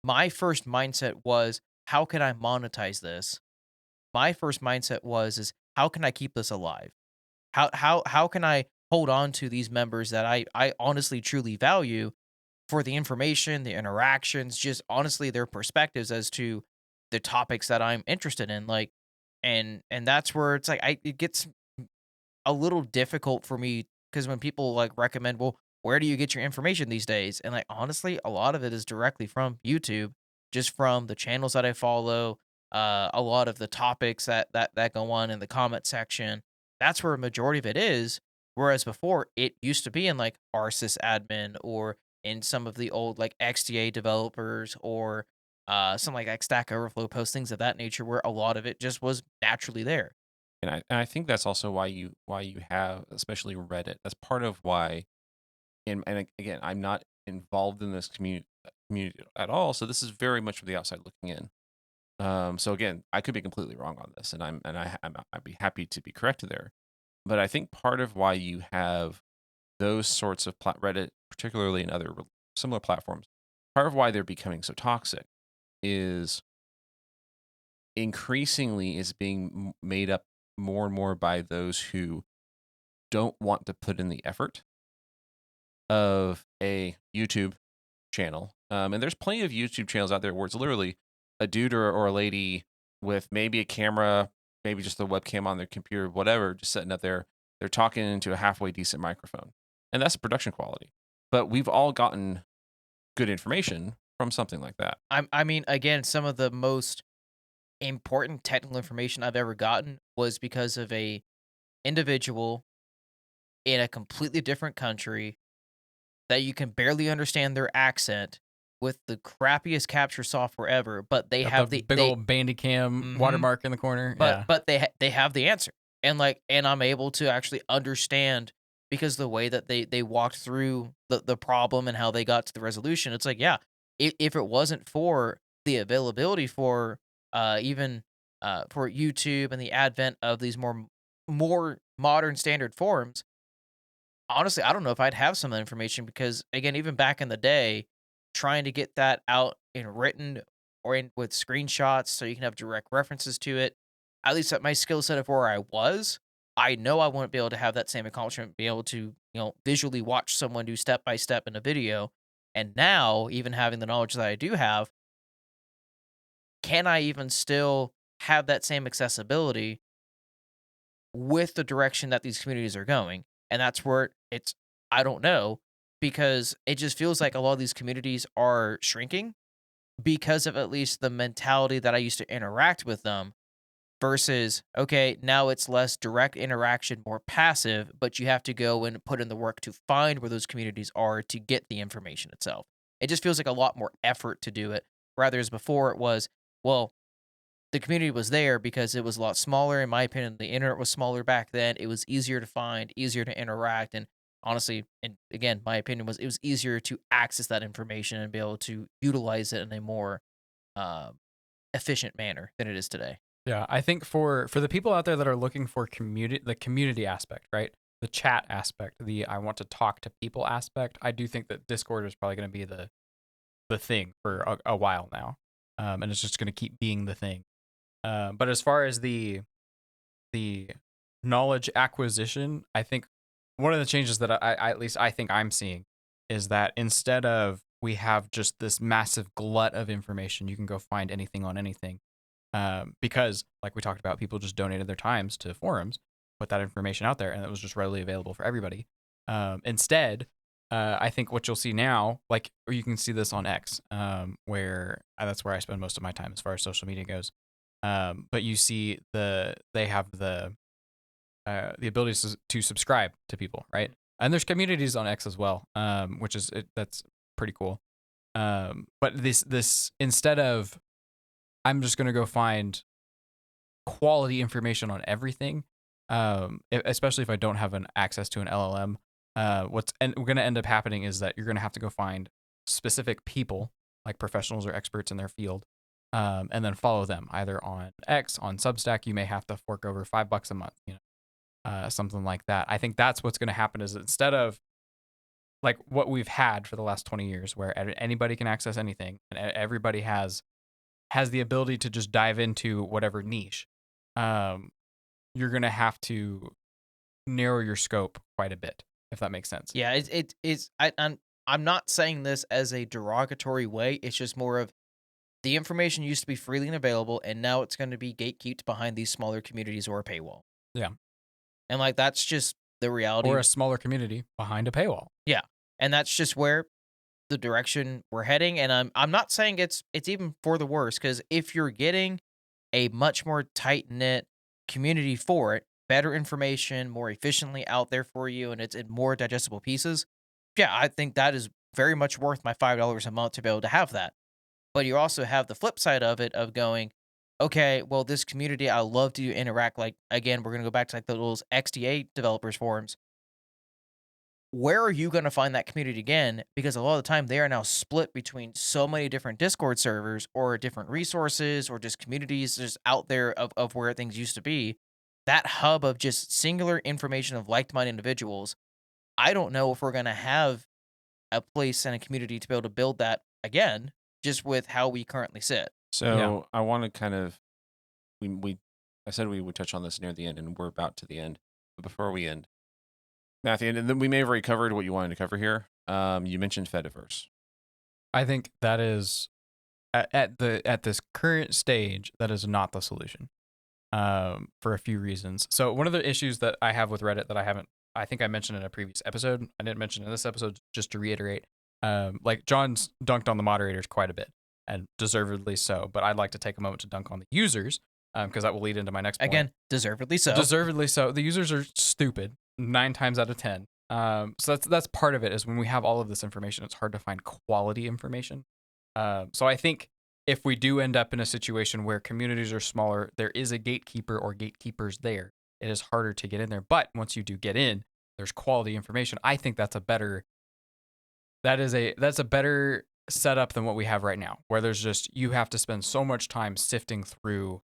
my first mindset was, how can I monetize this? My first mindset is how can I keep this alive? How can I hold on to these members that I honestly truly value for the information, the interactions, just honestly their perspectives as to the topics that I'm interested in. Like, and that's where it's like it gets a little difficult for me because when people like recommend, well, where do you get your information these days? And like honestly, a lot of it is directly from YouTube, just from the channels that I follow, a lot of the topics that go on in the comment section. That's where a majority of it is. Whereas before, it used to be in like RSys admin or in some of the old like XDA developers or some like Stack Overflow posts, things of that nature, where a lot of it just was naturally there.
And I think that's also why you have, especially Reddit. That's part of why. And again, I'm not involved in this community at all, so this is very much from the outside looking in. So again, I could be completely wrong on this, and I'd be happy to be corrected there. But I think part of why you have those sorts of Reddit, particularly in other similar platforms, part of why they're becoming so toxic is increasingly is being made up more and more by those who don't want to put in the effort of a YouTube channel. And there's plenty of YouTube channels out there where it's literally a dude or a lady with maybe a camera, maybe just a webcam on their computer, whatever, just sitting up there. They're talking into a halfway decent microphone. And that's production quality. But we've all gotten good information from something like that.
I mean, again, some of the most important technical information I've ever gotten was because of a individual in a completely different country that you can barely understand their accent with the crappiest capture software ever, but they
Got
have
the
the
big
they
old Bandicam
Mhm.
watermark in the corner. Yeah.
but they have the answer. And like and I'm able to actually understand because the way that they walked through the problem and how they got to the resolution, it's like, yeah, if it wasn't for the availability for even for YouTube and the advent of these more modern standard forums, honestly, I don't know if I'd have some of that information because again, even back in the day, trying to get that out in written or in with screenshots so you can have direct references to it, at least at my skill set of where I was, I know I wouldn't be able to have that same accomplishment, be able to, visually watch someone do step by step in a video. And now, even having the knowledge that I do have, can I even still have that same accessibility with the direction that these communities are going? And that's where it's I don't know because it just feels like a lot of these communities are shrinking because of at least the mentality that I used to interact with them versus okay, now it's less direct interaction, more passive, but you have to go and put in the work to find where those communities are to get the information itself. It just feels like a lot more effort to do it rather as before it was, well, the community was there because it was a lot smaller. In my opinion, the internet was smaller back then. It was easier to find, easier to interact, and honestly, and again, my opinion was it was easier to access that information and be able to utilize it in a more uh, efficient manner than it is today.
Yeah, I think for the people out there that are looking for the community aspect, right? The chat aspect, the I want to talk to people aspect, I do think that Discord is probably going to be the thing for a while now. And it's just going to keep being the thing. But as far as the knowledge acquisition, I think one of the changes that I at least I think I'm seeing is that instead of we have just this massive glut of information, you can go find anything on anything. Because, like we talked about, people just donated their times to forums, put that information out there, and it was just readily available for everybody. Instead, I think what you'll see now, like, or you can see this on X, where that's where I spend most of my time as far as social media goes. But you see they have the ability to subscribe to people, right? And there's communities on X as well, which is that's pretty cool. But this instead of I'm just gonna go find quality information on everything, especially if I don't have an access to an LLM. What's going to end up happening is that you're going to have to go find specific people, like professionals or experts in their field, and then follow them either on X, on Substack. You may have to fork over $5 a month, something like that. I think that's what's going to happen is instead of like what we've had for the last 20 years, where anybody can access anything and everybody has the ability to just dive into whatever niche, you're going to have to narrow your scope quite a bit, if that makes sense.
Yeah, it's I'm not saying this as a derogatory way. It's just more of the information used to be freely available, and now it's going to be gatekept behind these smaller communities or a paywall.
Yeah.
And like that's just the reality.
Or a smaller community behind a paywall.
Yeah, and that's just where the direction we're heading. And I'm not saying it's even for the worse, because if you're getting a much more tight knit community for it, better information, more efficiently out there for you, and it's in more digestible pieces. Yeah, I think that is very much worth my $5 a month to be able to have that. But you also have the flip side of it of going, okay, well, this community, I love to interact. Like, again, we're going to go back to like those XDA developers forums. Where are you going to find that community again? Because a lot of the time they are now split between so many different Discord servers or different resources or just communities just out there of where things used to be. That hub of just singular information of like-minded individuals. I don't know if we're going to have a place and a community to be able to build that again, just with how we currently sit.
So I want to kind of I said we would touch on this near the end, and we're about to the end. But before we end, Matthew, and then we may have already covered what you wanted to cover here. You mentioned Fediverse.
I think that is at this current stage, that is not the solution. For a few reasons. So one of the issues that I have with Reddit that I think I mentioned in a previous episode, I didn't mention in this episode, just to reiterate, like John's dunked on the moderators quite a bit, and deservedly so, but I'd like to take a moment to dunk on the users, because that will lead into my next point.
Again, deservedly so.
Deservedly so. The users are stupid 9 times out of 10. So that's part of it, is when we have all of this information, it's hard to find quality information. So I think if we do end up in a situation where communities are smaller, there is a gatekeeper or gatekeepers there, it is harder to get in there. But once you do get in, there's quality information. I think that's a better setup than what we have right now, where there's just, you have to spend so much time sifting through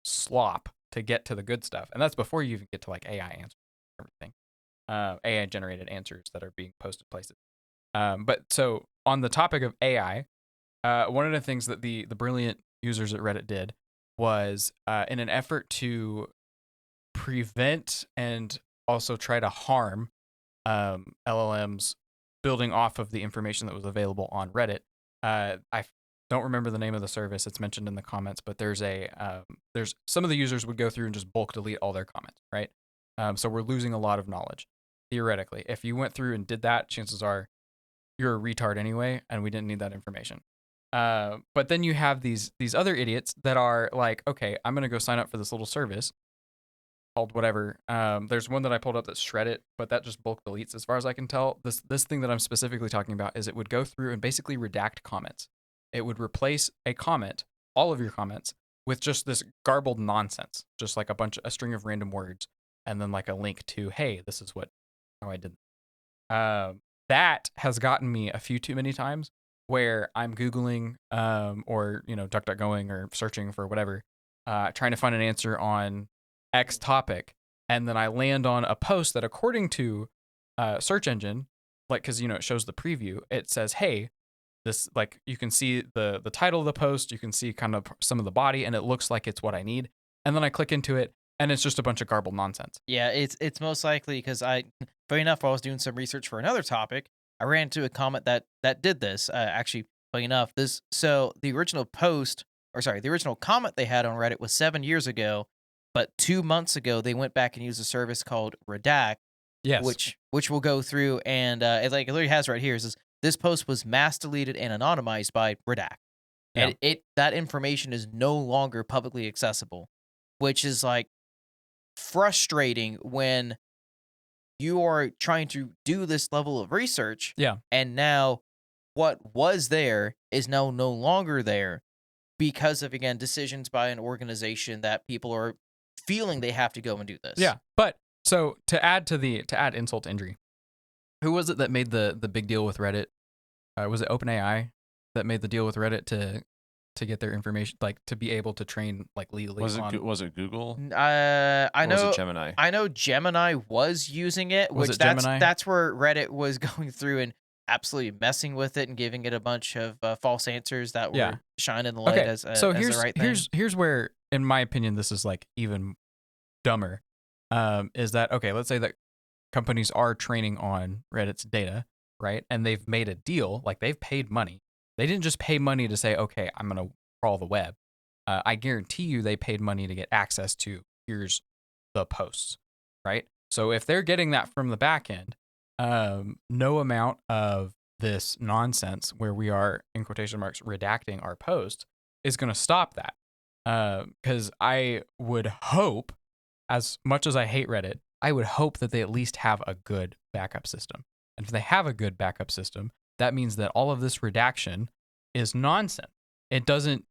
slop to get to the good stuff. And that's before you even get to like AI answers, everything. AI generated answers that are being posted places. But so on the topic of AI, one of the things that the brilliant users at Reddit did was, in an effort to prevent and also try to harm LLMs building off of the information that was available on Reddit. I don't remember the name of the service. It's mentioned in the comments, but there's some of the users would go through and just bulk delete all their comments, right? So we're losing a lot of knowledge, theoretically. If you went through and did that, chances are you're a retard anyway, and we didn't need that information. But then you have these other idiots that are like, okay, I'm going to go sign up for this little service called whatever. There's one that I pulled up that's Shreddit, but that just bulk deletes as far as I can tell. This thing that I'm specifically talking about is it would go through and basically redact comments. It would replace a comment, all of your comments, with just this garbled nonsense, just like a string of random words, and then like a link to, hey, this is how I did. That has gotten me a few too many times where I'm Googling or DuckDuckGoing or searching for whatever, trying to find an answer on X topic, and then I land on a post that, according to search engine, like, because it shows the preview, it says, hey, this, like, you can see the title of the post, you can see kind of some of the body, and it looks like it's what I need, and then I click into it, and it's just a bunch of garbled nonsense.
Yeah, it's most likely because funny enough, while I was doing some research for another topic, I ran into a comment that did this. Actually, funny enough, the original the original comment they had on Reddit was 7 years ago, but 2 months ago they went back and used a service called Redact.
Yes.
Which we'll go through, and it literally has right here. It says this post was mass deleted and anonymized by Redact, and that information is no longer publicly accessible, which is like frustrating when you are trying to do this level of research.
Yeah.
And now what was there is now no longer there because of, again, decisions by an organization that people are feeling they have to go and do this.
Yeah. But so to add insult to injury, who was it that made the big deal with Reddit? Was it OpenAI that made the deal with Reddit to get their information, like to be able to train like legally?
Was it Google?
I know.
Was it Gemini?
I know Gemini was using it.
Gemini?
That's where Reddit was going through and absolutely messing with it and giving it a bunch of false answers that were shining the light as the right thing.
Here's where, in my opinion, this is like even dumber. Is that, okay, let's say that companies are training on Reddit's data, right? And they've made a deal, like they've paid money. They didn't just pay money to say, okay, I'm going to crawl the web. I guarantee you they paid money to get access to here's the posts, right? So if they're getting that from the back end, no amount of this nonsense where we are, in quotation marks, redacting our posts is going to stop that. Because I would hope, as much as I hate Reddit, I would hope that they at least have a good backup system. And if they have a good backup system, that means that all of this redaction is nonsense. It doesn't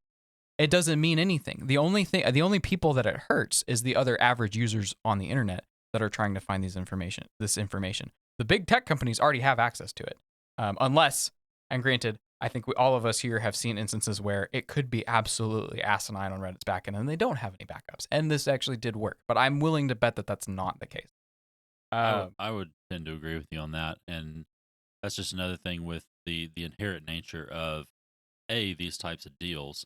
mean anything. The only people that it hurts is the other average users on the internet that are trying to find this information. The big tech companies already have access to it. Unless, and granted, I think all of us here have seen instances where it could be absolutely asinine on Reddit's backend and they don't have any backups. And this actually did work, but I'm willing to bet that that's not the case.
I would tend to agree with you on that, and that's just another thing with the inherent nature of A, these types of deals,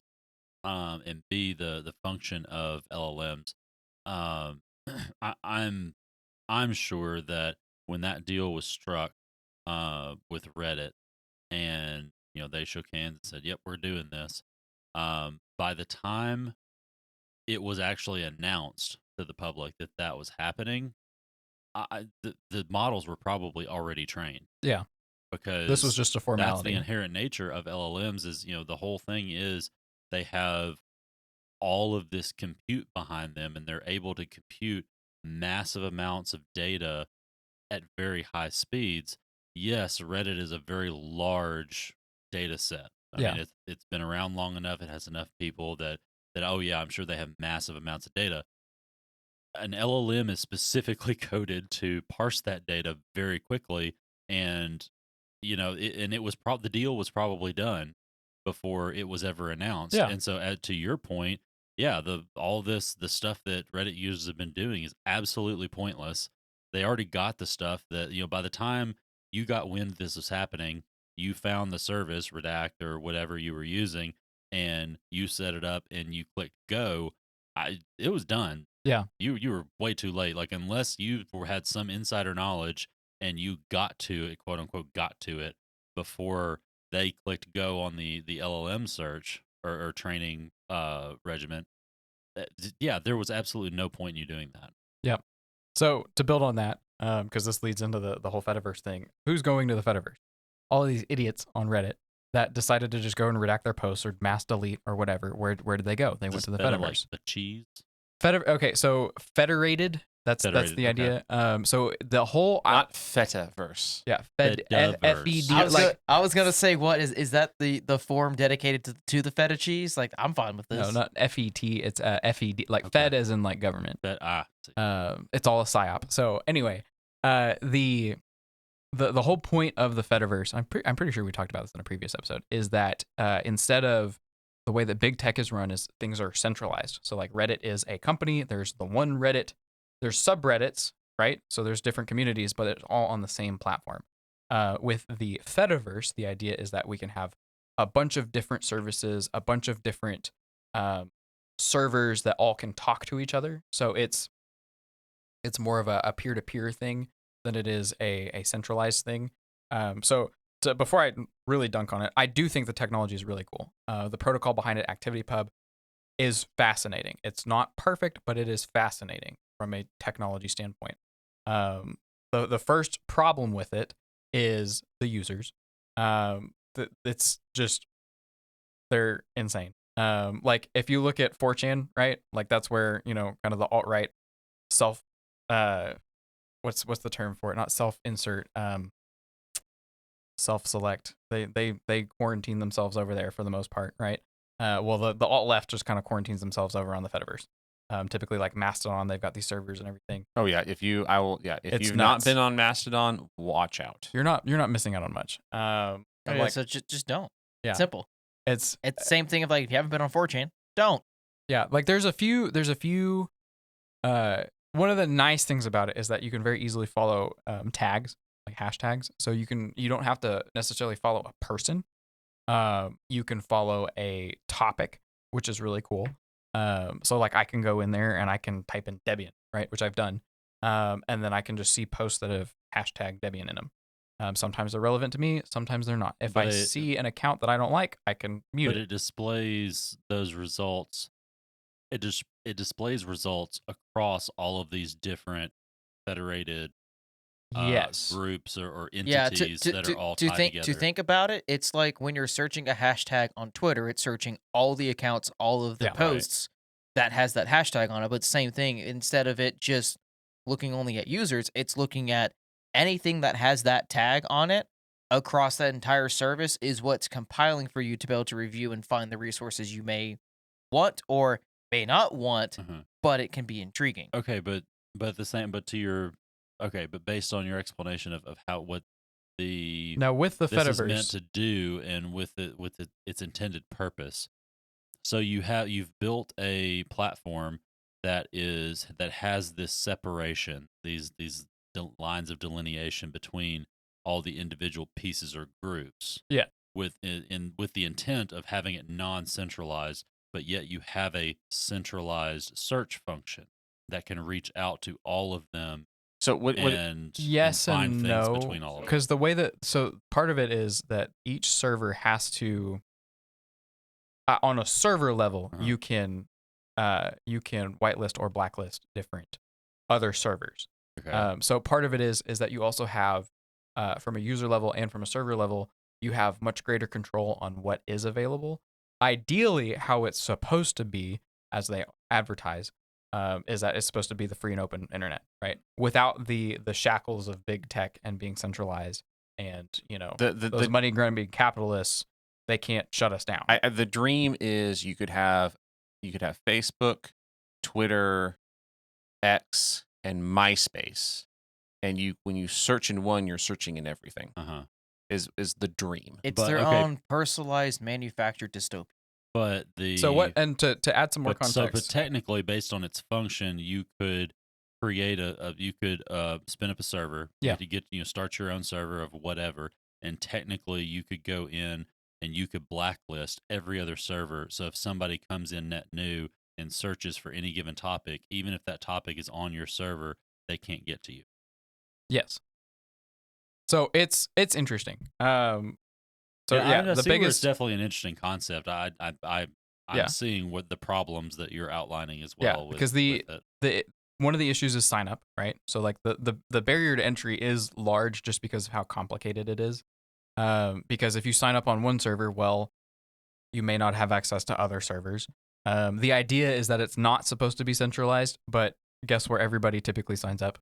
and B, the function of LLMs. Um, I'm sure that when that deal was struck with Reddit, and they shook hands and said, "Yep, we're doing this." By the time it was actually announced to the public that that was happening, the models were probably already trained.
Yeah.
Because
This was just a
that's
formality.
the inherent nature of LLMs. Is the whole thing is they have all of this compute behind them, and they're able to compute massive amounts of data at very high speeds. Yes, Reddit is a very large data set. I
Yeah.
mean, it's been around long enough. It has enough people that oh yeah, I'm sure they have massive amounts of data. An LLM is specifically coded to parse that data very quickly, and it was the deal was probably done before it was ever announced.
Yeah.
And so, to your point, yeah, the stuff that Reddit users have been doing is absolutely pointless. They already got the stuff that by the time you got wind this was happening, you found the service redact or whatever you were using, and you set it up and you clicked go. It was done.
Yeah.
You were way too late. Like, unless you had some insider knowledge and you got to it, quote unquote, got to it before they clicked go on the LLM search or training regimen. Yeah, there was absolutely no point in you doing that.
Yep. So to build on that, because this leads into the whole Fediverse thing, who's going to the Fediverse? All of these idiots on Reddit that decided to just go and redact their posts or mass delete or whatever. Where did they go? They went to the
Feta,
Fediverse.
like the cheese.
Okay, so federated. That's
Federated,
the idea. So the whole
Not Fetaverse.
yeah,
Fediverse.
FED.
I was gonna say, what is that the forum dedicated to the feta cheese? Like, I'm fine with this.
No, not FET. It's FED, like
Okay.
Fed as in like government.
See.
It's all a psyop. So anyway, the whole point of the Fediverse, I'm pretty sure we talked about this in a previous episode, is that instead of the way that big tech is run, is things are centralized. So like Reddit is a company. There's the one Reddit. There's subreddits, right? So there's different communities, but it's all on the same platform. With the Fediverse, the idea is that we can have a bunch of different services, a bunch of different servers that all can talk to each other. So it's more of a peer-to-peer thing than it is a centralized thing. Before I really dunk on it, I do think the technology is really cool. The protocol behind it, ActivityPub, is fascinating. It's not perfect, but it is fascinating from a technology standpoint. The first problem with it is the users. It's just, they're insane. Like if you look at 4chan, right? Like that's where, kind of the alt-right self, what's the term for it? Not self-insert, self-select. They quarantine themselves over there for the most part, right? Well, the alt-left just kind of quarantines themselves over on the Fediverse. Typically like Mastodon, they've got these servers and everything.
Oh yeah, if you've
It's
not
nuts.
been on Mastodon, watch out.
You're not missing out on much.
So just don't.
Yeah.
Simple.
It's
the same thing of, like, if you haven't been on 4chan, don't.
yeah, like there's a few one of the nice things about it is that you can very easily follow tags, like hashtags. So you don't have to necessarily follow a person. You can follow a topic, which is really cool. So like I can go in there and I can type in Debian, right, which I've done. And then I can just see posts that have hashtag Debian in them. Sometimes they're relevant to me, sometimes they're not. If
But
I
it-
see an account that I don't like, I can mute
But
it.
it displays those results. It displays results across all of these different federated
Yes.
groups or
Yeah,
entities that are all
to
tied
think
together.
to think about it, it's like when you're searching a hashtag on Twitter, it's searching all the accounts, all of the
Yeah. Right.
posts that has that hashtag on it. But same thing, instead of it just looking only at users, it's looking at anything that has that tag on it across that entire service is what's compiling for you to be able to review and find the resources you may want or may not want,
Mhm.
but it can be intriguing.
Okay, but the same, but to your okay, but based on your explanation of how what the
Now with the
this is meant
Fediverse,
to do and with its intended purpose. So you've built a platform that has this separation, these lines of delineation between all the individual pieces or groups.
Yeah.
With with the intent of having it non-centralized, but yet you have a centralized search function that can reach out to all of them
So what
and
yes
find
and
things
no,
between all of them.
because the way that part of it is that each server has to on a server level
Uh-huh.
you can whitelist or blacklist different other servers.
Okay.
So part of it is that you also have from a user level and from a server level you have much greater control on what is available. Ideally, how it's supposed to be, as they advertise, is that it's supposed to be the free and open internet, right? Without the shackles of big tech and being centralized, and those money grubbing capitalists, they can't shut us down.
the dream is you could have Facebook, Twitter, X, and MySpace, and when you search in one, you're searching in everything.
Uh-huh.
Is the dream?
It's
But,
their
okay.
own personalized manufactured dystopia.
But the
So what? And to add some more context,
but technically, based on its function, you could create you could spin up a server.
Yeah.
To get start your own server of whatever, and technically you could go in and you could blacklist every other server. So if somebody comes in net new and searches for any given topic, even if that topic is on your server, they can't get to you.
yes. So it's interesting. So
I
the
see where it's
biggest
definitely an interesting concept. I'm
Yeah.
seeing what the problems that you're outlining as
Yeah,
well.
because
with it.
one of the issues is sign up, right? So like the barrier to entry is large just because of how complicated it is. Because if you sign up on one server, well, you may not have access to other servers. The idea is that it's not supposed to be centralized, but guess where everybody typically signs up?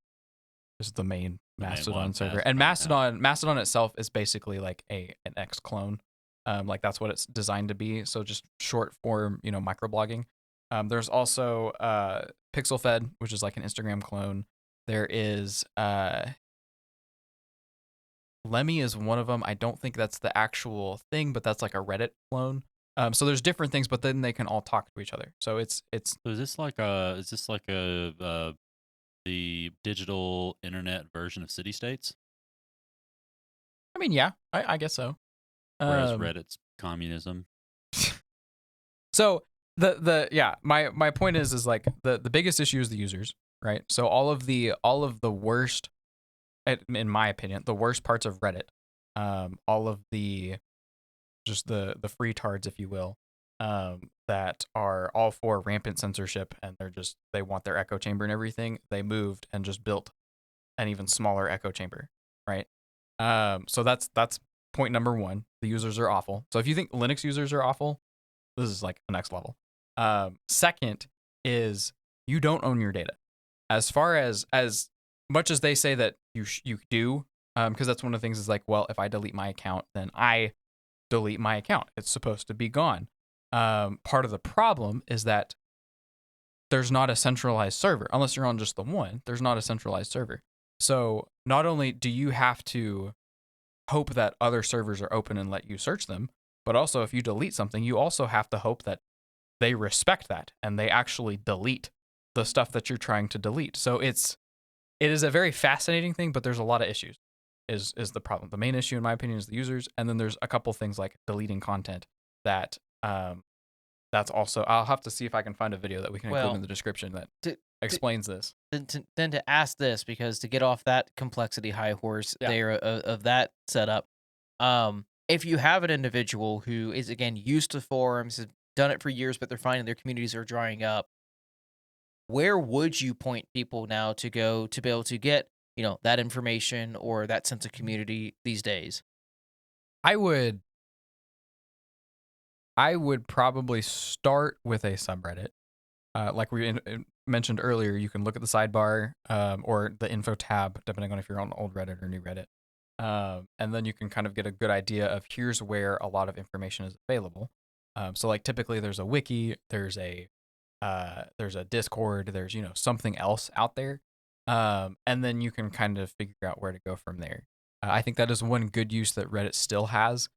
Is the main Mastodon
one,
server. And Mastodon itself is basically like an X clone. Like that's what it's designed to be. So just short form, microblogging. There's also PixelFed, which is like an Instagram clone. There is Lemmy is one of them. I don't think that's the actual thing, but that's like a Reddit clone. So there's different things, but then they can all talk to each other. So it's
So is this like the digital internet version of city states,
I mean, yeah, I guess so.
whereas Reddit's communism?
So my point is like the biggest issue is the users, right? So all of the worst, in my opinion, the worst parts of Reddit, all of the free tards, if you will, that are all for rampant censorship and they want their echo chamber and everything. They moved and just built an even smaller echo chamber, right? So that's point number one. The users are awful. So if you think Linux users are awful, this is like the next level. Second is you don't own your data. As far as much as they say that you do, because that's one of the things is like, well, if I delete my account, then I delete my account. It's supposed to be gone. Part of the problem is that there's not a centralized server. Unless you're on just the one, there's not a centralized server. So not only do you have to hope that other servers are open and let you search them, but also if you delete something, you also have to hope that they respect that and they actually delete the stuff that you're trying to delete. So it is a very fascinating thing, but there's a lot of issues. Is the problem. The main issue, in my opinion, is the users, and then there's a couple things like deleting content that that's also. I'll have to see if I can find a video that we can include in the description. That explains this.
Then to ask this, because to get off that complexity high horse
Yeah.
there of that setup, if you have an individual who is again used to forums, has done it for years, but they're finding their communities are drying up, where would you point people now to go to be able to get that information or that sense of community these days?
I would probably start with a subreddit. Like we mentioned earlier, you can look at the sidebar or the info tab, depending on if you're on old Reddit or new Reddit. And then you can kind of get a good idea of here's where a lot of information is available. So like typically there's a wiki, there's a Discord, there's something else out there, and then you can kind of figure out where to go from there. I think that is one good use that Reddit still has,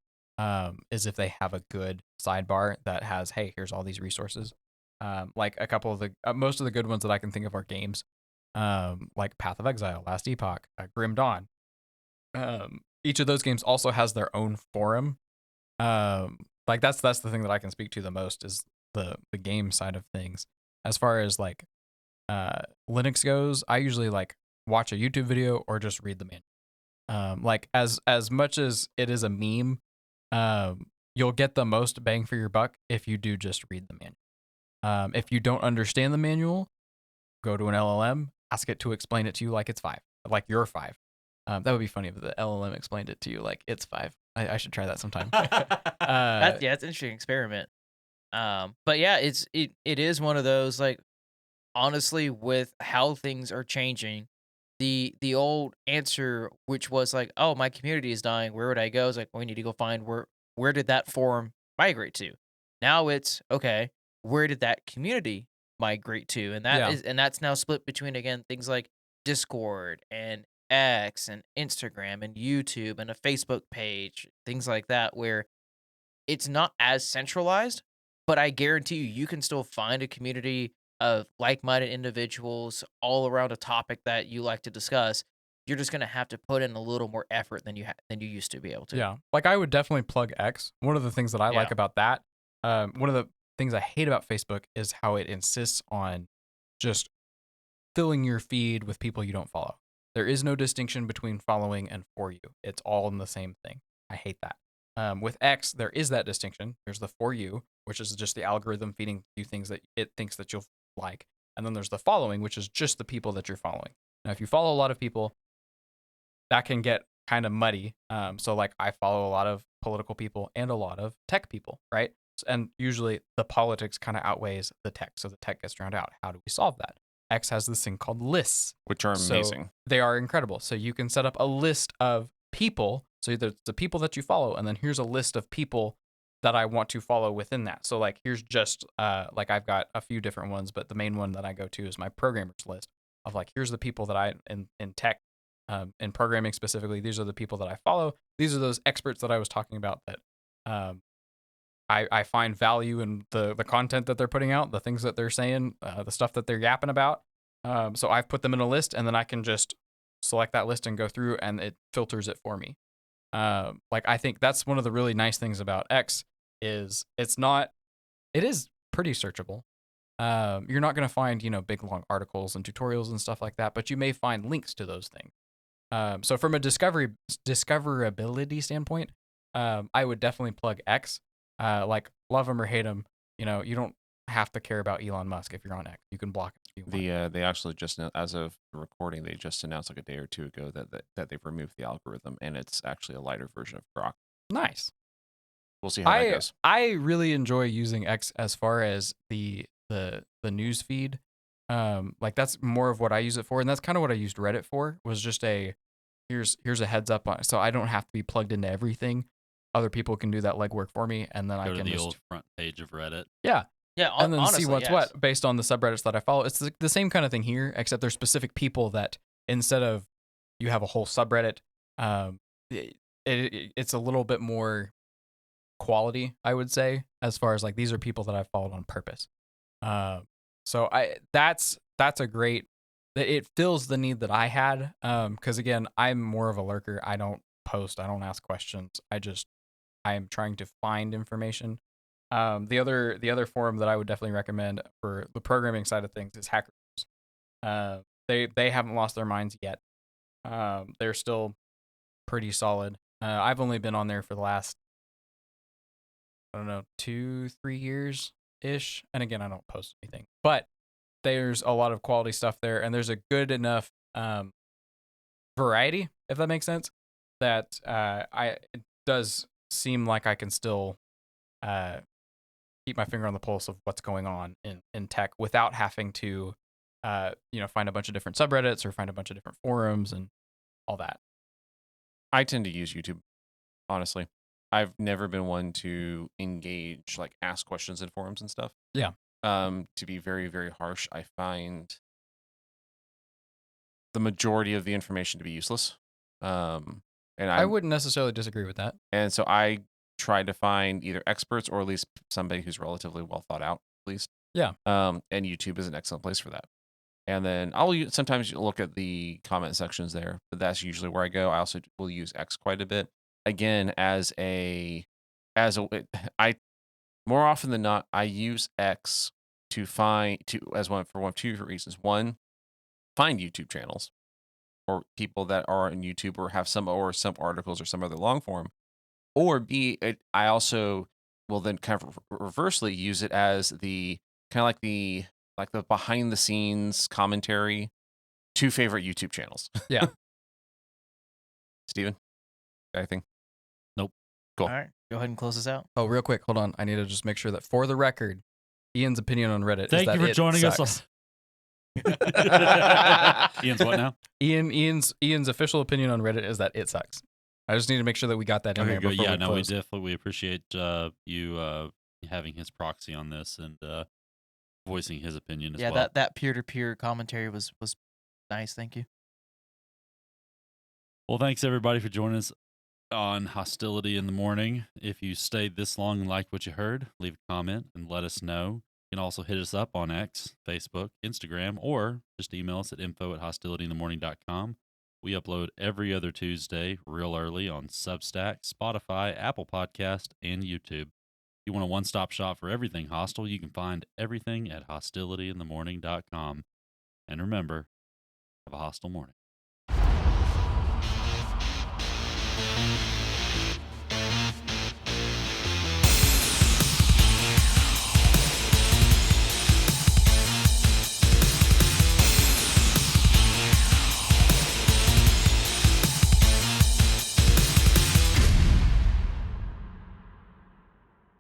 is if they have a good sidebar that has, hey, here's all these resources. Like a couple of the most of the good ones that I can think of are games, like Path of Exile, Last Epoch, Grim Dawn. Each of those games also has their own forum. Like that's the thing that I can speak to the most is the game side of things. As far as like Linux goes, I usually like watch a YouTube video or just read the manual. Like as much as it is a meme, you'll get the most bang for your buck if you do just read the manual. If you don't understand the manual, go to an LLM, ask it to explain it to you like it's 5, like you're 5. That would be funny if the LLM explained it to you like it's 5. I should try that sometime.
It's an interesting experiment. But yeah, it is one of those, like, honestly, with how things are changing, the old answer, which was like, oh, my community is dying, where would I go? It's like, well, we need to go find where did that forum migrate to? Now it's okay, where did that community migrate to? And
Yeah.
that's now split between, again, things like Discord and X and Instagram and YouTube and a Facebook page, things like that, where it's not as centralized, but I guarantee you can still find a community of like-minded individuals all around a topic that you like to discuss. You're just gonna have to put in a little more effort than you used to be able to.
Yeah, like I would definitely plug X. One of the things that I like
Yeah.
about that, one of the things I hate about Facebook is how it insists on just filling your feed with people you don't follow. There is no distinction between following and for you. It's all in the same thing. I hate that. With X, there is that distinction. There's the for you, which is just the algorithm feeding you things that it thinks that you'll like. And then there's the following, which is just the people that you're following. Now, if you follow a lot of people, that can get kind of muddy. So like I follow a lot of political people and a lot of tech people, right? And usually the politics kind of outweighs the tech. So the tech gets drowned out. How do we solve that? X has this thing called lists,
which are
So
amazing.
they are incredible. So you can set up a list of people. So there's the people that you follow, and then here's a list of people that I want to follow within that. So like here's just like I've got a few different ones, but the main one that I go to is my programmers list of like here's the people that I in tech, in programming specifically. These are the people that I follow. These are those experts that I was talking about that I find value in the content that they're putting out, the things that they're saying, the stuff that they're yapping about. So I've put them in a list, and then I can just select that list and go through, and it filters it for me. Like I think that's one of the really nice things about X is it is pretty searchable. You're not going to find, big long articles and tutorials and stuff like that, but you may find links to those things. So from a discoverability standpoint, I would definitely plug X. Like love him or hate him, you don't have to care about Elon Musk if you're on X. You can block it if you want.
They actually just as of recording, they just announced like a day or two ago that they've removed the algorithm, and it's actually a lighter version of Grok.
Nice.
We'll see how that goes.
I really enjoy using X as far as the news feed. Like that's more of what I use it for, and that's kind of what I used Reddit for. Was just here's a heads up on, so I don't have to be plugged into everything. Other people can do that legwork for me, and then
Go
I
to
can
the
just
old front page of Reddit.
Yeah,
and then
honestly,
see what's
yes.
what based on the subreddits that I follow. It's the same kind of thing here, except there's specific people that instead of you have a whole subreddit, it's a little bit more quality, I would say, as far as like these are people that I followed on purpose. So that's a great. It fills the need that I had. Because again, I'm more of a lurker. I don't post. I don't ask questions. I am trying to find information. The other forum that I would definitely recommend for the programming side of things is Hacker News. They haven't lost their minds yet. They're still pretty solid. I've only been on there for the last, I don't know, 2-3 years ish. And again, I don't post anything, but there's a lot of quality stuff there, and there's a good enough variety, if that makes sense, that it does seem like I can still keep my finger on the pulse of what's going on in tech without having to find a bunch of different subreddits or find a bunch of different forums and all that.
I tend to use YouTube, honestly. I've never been one to engage, like ask questions in forums and stuff.
Yeah.
To be very, very harsh, I find the majority of the information to be useless. And
I wouldn't necessarily disagree with that.
And so I try to find either experts or at least somebody who's relatively well thought out, at least.
Yeah.
And YouTube is an excellent place for that. And then sometimes you look at the comment sections there, but that's usually where I go. I also will use X quite a bit. Again, more often than not, I use X for one of two reasons. One, find YouTube channels or people that are on YouTube or have some articles or some other long form. Or B, I also will then kind of reversely use it as the kind of like the behind the scenes commentary to favorite YouTube channels.
Yeah.
Steven, anything?
Nope.
Cool.
All right, go ahead and close this out.
Oh, real quick, hold on. I need to just make sure that for the record, Ian's opinion on Reddit
Thank
is that
you for
it
joining us.
sucks.
Ian's what now?
Ian's official opinion on Reddit is that it sucks. I just need to make sure that we got that in
Okay,
there
good.
before
Yeah,
we
no,
close.
we definitely appreciate you having his proxy on this and voicing his opinion as well.
Yeah, that peer-to-peer commentary was nice. Thank you.
Well, thanks everybody for joining us on Hostility in the Morning. If you stayed this long and liked what you heard, leave a comment and let us know. You can also hit us up on X, Facebook, Instagram, or just email us at info@hostilityinthemorning.com. We upload every other Tuesday real early on Substack, Spotify, Apple Podcast, and YouTube. If you want a one-stop shop for everything Hostile, you can find everything at hostilityinthemorning.com. And remember, have a hostile morning.